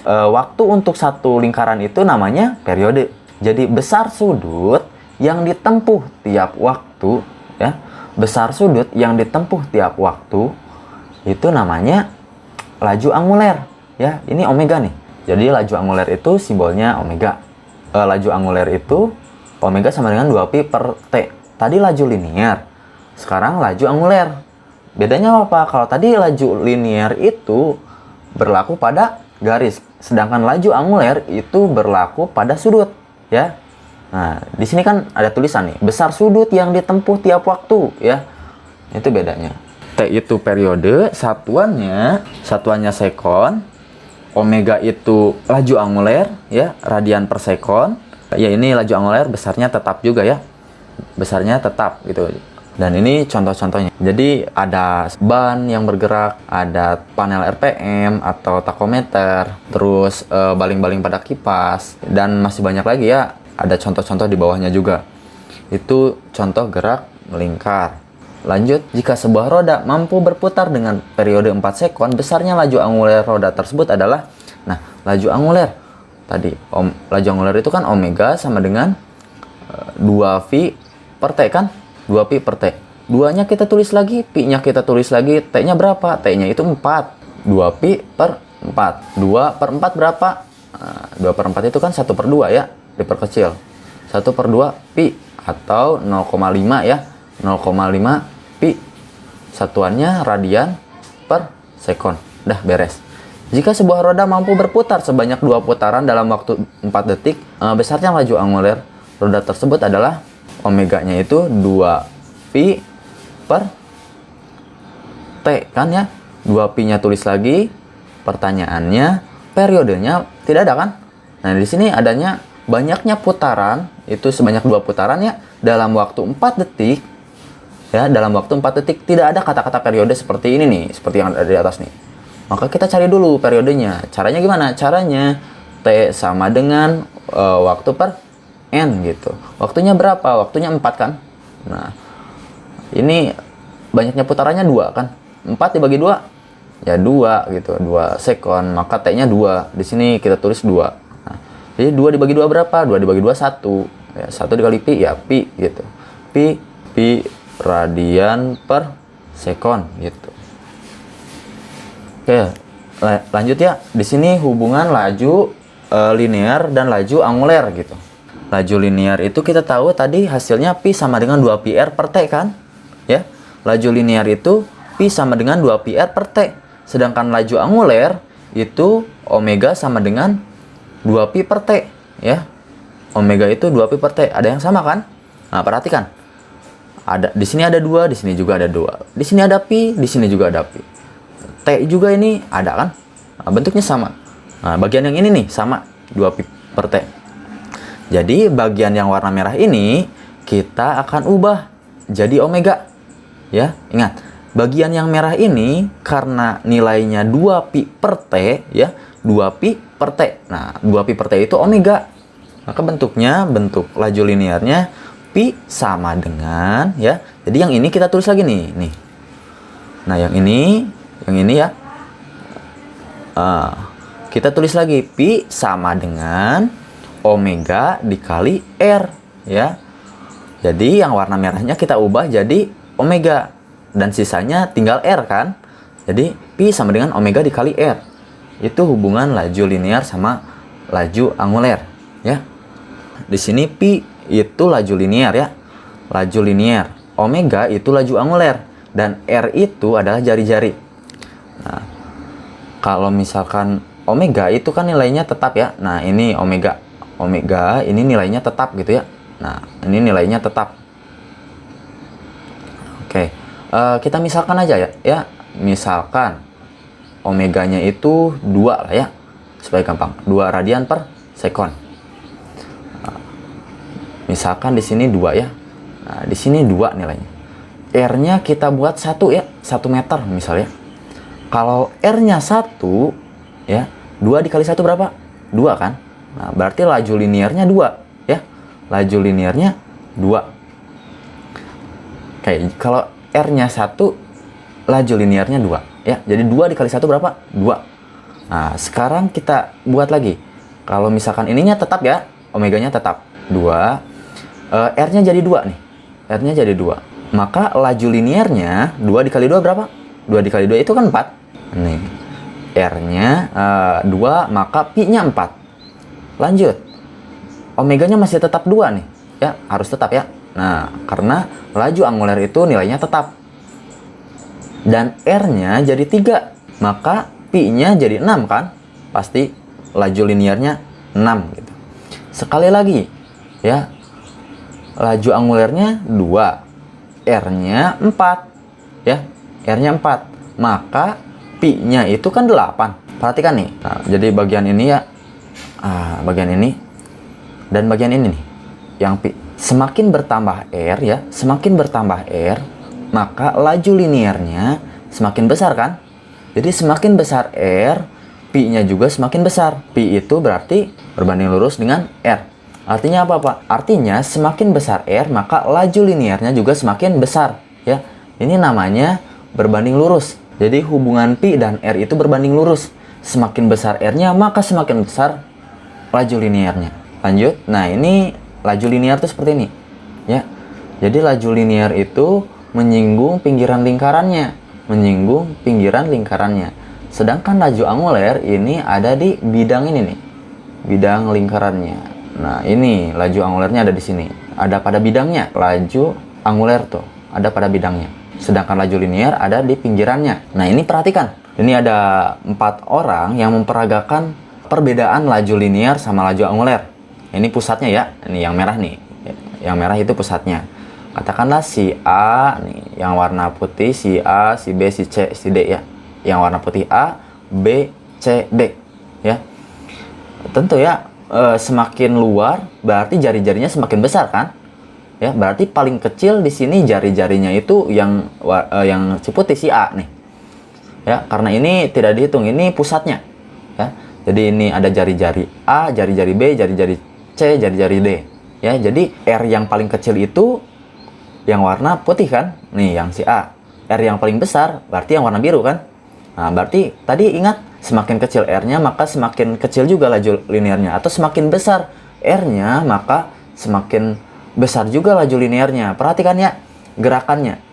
Waktu untuk satu lingkaran itu namanya periode. Jadi besar sudut yang ditempuh tiap waktu ya. Besar sudut yang ditempuh tiap waktu itu namanya laju anguler ya. Ini omega nih. Jadi laju anguler itu simbolnya omega. Laju anguler itu omega sama dengan 2 pi per t. Tadi laju linear, sekarang laju anguler. Bedanya apa? Kalau tadi laju linear itu berlaku pada garis, sedangkan laju anguler itu berlaku pada sudut ya. Nah, di sini kan ada tulisan nih, besar sudut yang ditempuh tiap waktu ya. Itu bedanya. T itu periode, satuannya sekon, omega itu laju anguler ya, radian per sekon. Ya, ini laju anguler besarnya tetap juga ya. Besarnya tetap gitu. Dan ini contoh-contohnya. Jadi ada ban yang bergerak, ada panel RPM atau takometer, terus baling-baling pada kipas, dan masih banyak lagi ya. Ada contoh-contoh di bawahnya juga. Itu contoh gerak melingkar. Lanjut, jika sebuah roda mampu berputar dengan periode 4 sekon, besarnya laju anguler roda tersebut adalah, nah, laju anguler tadi, laju anguler itu kan omega sama dengan 2 V per T kan? 2 pi per T. 2-nya kita tulis lagi, pi-nya kita tulis lagi, T-nya berapa? T-nya itu 4. 2 pi per 4. 2 per 4 berapa? 2 per 4 itu kan 1 per 2 ya, diperkecil. 1 per 2 pi atau 0,5 ya. 0,5 pi. Satuannya radian per sekon. Dah beres. Jika sebuah roda mampu berputar sebanyak 2 putaran dalam waktu 4 detik, besarnya laju anguler roda tersebut adalah omeganya itu 2 pi per T kan ya. 2 pi-nya tulis lagi. Pertanyaannya, periodenya tidak ada kan? Nah, di sini adanya banyaknya putaran, itu sebanyak 2 putaran ya, dalam waktu 4 detik. ya, dalam waktu 4 detik. Tidak ada kata-kata periode seperti ini nih, seperti yang ada di atas nih. Maka kita cari dulu periodenya. Caranya gimana? Caranya T sama dengan waktu per N gitu. Waktunya berapa? Waktunya 4 kan? Nah, ini banyaknya putarannya 2 kan? 4 dibagi 2 ya 2 gitu, 2 sekon, maka T-nya 2. Di sini kita tulis 2. Nah, jadi 2 dibagi 2 berapa? 2 dibagi 2 1. Ya, 1 dikali pi ya pi gitu. Pi radian per sekon gitu. Oke, lanjut ya. Di sini hubungan laju linear dan laju anguler gitu. Laju linear itu kita tahu tadi hasilnya pi sama dengan 2 pi r per t kan? Ya. Laju linear itu pi sama dengan 2 pi r per t. Sedangkan laju anguler itu omega sama dengan 2 pi per t, ya. Omega itu 2 pi per t. Ada yang sama kan? Nah, perhatikan. Ada di sini ada 2, di sini juga ada 2. Di sini ada pi, di sini juga ada pi. T juga ini ada kan? Nah, bentuknya sama. Nah, bagian yang ini nih sama 2 pi per t. Jadi bagian yang warna merah ini kita akan ubah jadi omega. Ya, ingat. Bagian yang merah ini karena nilainya 2 pi per t, ya, 2 pi per t. Nah, 2 pi per t itu omega. Maka bentuk laju linearnya pi sama dengan, ya. Jadi yang ini kita tulis lagi nih. Nah, yang ini ya. Kita tulis lagi pi sama dengan omega dikali r, ya. Jadi yang warna merahnya kita ubah jadi omega. Dan sisanya tinggal R kan. Jadi pi sama dengan omega dikali R. Itu hubungan laju linear sama laju anguler, ya. Di sini pi itu laju linear, ya. Laju linear. Omega itu laju anguler dan R itu adalah jari-jari. Nah, kalau misalkan omega itu kan nilainya tetap, ya. Nah, ini omega. Omega ini nilainya tetap gitu, ya. Nah, ini nilainya tetap. Oke. Kita misalkan aja ya, misalkan omeganya itu 2 lah, ya, supaya gampang, 2 radian per sekon. Misalkan di sini 2, ya. Nah, di sini 2 nilainya. R-nya kita buat 1, ya, 1 meter misalnya. Kalau R-nya 1, ya, 2 dikali 1 berapa? 2 kan? Nah, berarti laju linearnya 2, ya. Laju linearnya 2. Oke, kalau R-nya 1, laju linearnya 2, ya. Jadi 2 dikali 1 berapa? 2. Nah, sekarang kita buat lagi. Kalau misalkan ininya tetap, ya, omeganya tetap 2, R-nya jadi 2 nih. R-nya jadi 2. Maka laju linearnya 2 dikali 2 berapa? 2 dikali 2 itu kan 4. Nih. R-nya 2, maka pi-nya 4. Lanjut. Omeganya masih tetap 2 nih. Ya, harus tetap, ya. Nah, karena laju anguler itu nilainya tetap. Dan R-nya jadi 3. Maka pi-nya jadi 6 kan? Pasti laju linearnya 6 gitu. Sekali lagi, ya. Laju angulernya 2. R-nya 4. Ya, R-nya 4. Maka pi-nya itu kan 8. Perhatikan nih. Nah, jadi bagian ini, ya. Bagian ini dan bagian ini nih. Yang pi. Semakin bertambah R, ya, semakin bertambah R, maka laju linearnya semakin besar kan? Jadi semakin besar R, pi-nya juga semakin besar. Pi itu berarti berbanding lurus dengan R. Artinya apa, Pak? Artinya semakin besar R, maka laju linearnya juga semakin besar, ya. Ini namanya berbanding lurus. Jadi hubungan pi dan R itu berbanding lurus. Semakin besar R-nya, maka semakin besar laju linearnya. Lanjut. Nah, ini laju linear itu seperti ini, ya. Jadi laju linear itu menyinggung pinggiran lingkarannya, Sedangkan laju anguler ini ada di bidang ini nih, bidang lingkarannya. Nah, ini laju angulernya ada di sini, ada pada bidangnya. Laju anguler tuh ada pada bidangnya. Sedangkan laju linear ada di pinggirannya. Nah, ini perhatikan. Ini ada 4 orang yang memperagakan perbedaan laju linear sama laju anguler. Ini pusatnya, ya. Ini yang merah nih. Yang merah itu pusatnya. Katakanlah si A nih, yang warna putih, si A, si B, si C, si D, ya. Yang warna putih A, B, C, D, ya. Tentu, ya, semakin luar berarti jari-jarinya semakin besar kan? Ya, berarti paling kecil di sini jari-jarinya itu yang putih si A nih. Ya, karena ini tidak dihitung, ini pusatnya. Ya. Jadi ini ada jari-jari A, jari-jari B, jari-jari C, jari-jari D. Ya, jadi R yang paling kecil itu yang warna putih kan? Nih, yang si A. R yang paling besar berarti yang warna biru kan? Nah, berarti tadi ingat, semakin kecil R-nya maka semakin kecil juga laju linearnya, atau semakin besar R-nya maka semakin besar juga laju linearnya. Perhatikan ya gerakannya.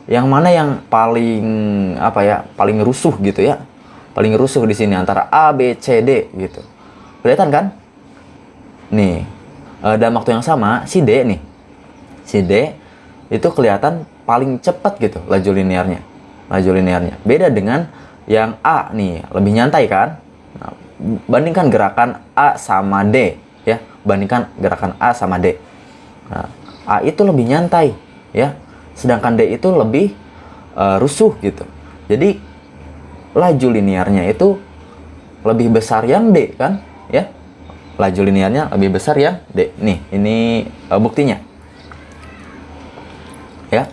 Yang mana yang paling paling rusuh gitu ya. Paling rusuh di sini antara A, B, C, D gitu. Kelihatan kan? Nih, dalam waktu yang sama si D nih. Si D itu kelihatan paling cepat gitu laju linearnya. Laju linearnya. Beda dengan yang A nih, lebih nyantai kan? Nah, bandingkan gerakan A sama D ya. Bandingkan gerakan A sama D. Nah, A itu lebih nyantai ya, sedangkan D itu lebih rusuh gitu. Jadi laju linearnya itu lebih besar yang D kan ya, laju linearnya lebih besar yang D. Nih ini buktinya ya,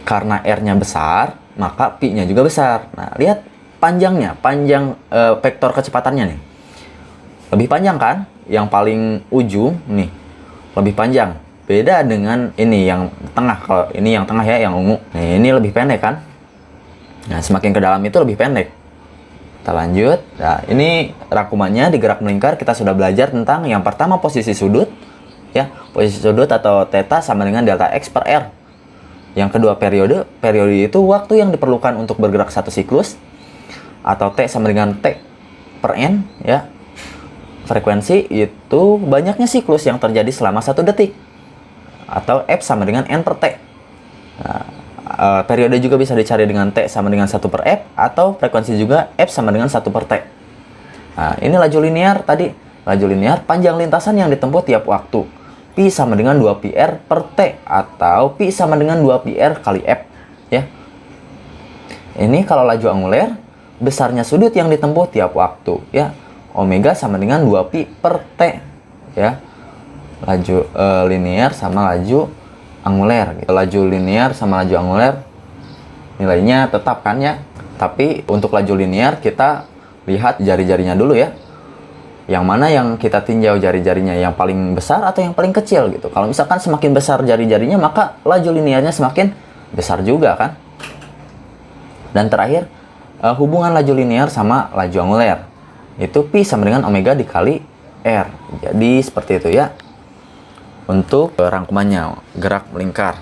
karena R-nya besar maka pi-nya juga besar. Nah lihat panjangnya, panjang vektor kecepatannya nih lebih panjang kan, yang paling ujung nih lebih panjang. Beda dengan ini yang tengah. Kalau ini yang tengah ya, yang ungu. Nah, ini lebih pendek kan? Nah, semakin ke dalam itu lebih pendek. Kita lanjut. Nah, ini rangkumannya di gerak melingkar. Kita sudah belajar tentang yang pertama posisi sudut. Ya, posisi sudut atau theta sama dengan delta X per R. Yang kedua periode. Periode itu waktu yang diperlukan untuk bergerak satu siklus. Atau T sama dengan T per N. Ya. Frekuensi itu banyaknya siklus yang terjadi selama 1 detik, atau F sama dengan N per T. Nah, periode juga bisa dicari dengan T sama dengan 1 per F, atau frekuensi juga F sama dengan 1 per T. Nah, ini laju linear tadi. Laju linear panjang lintasan yang ditempuh tiap waktu. Pi sama dengan 2 pi R per T, atau Pi sama dengan 2 pi R kali F. Ya. Ini kalau laju anguler, besarnya sudut yang ditempuh tiap waktu. Ya. Omega sama dengan 2 pi per T ya. Laju linear sama laju anguler gitu. Laju linear sama laju anguler nilainya tetap kan ya. Tapi untuk laju linear kita lihat jari-jarinya dulu ya. Yang mana yang kita tinjau jari-jarinya, yang paling besar atau yang paling kecil gitu. Kalau misalkan semakin besar jari-jarinya maka laju linearnya semakin besar juga kan. Dan terakhir hubungan laju linear sama laju anguler itu pi sama dengan omega dikali R. Jadi seperti itu ya untuk rangkumannya gerak melingkar.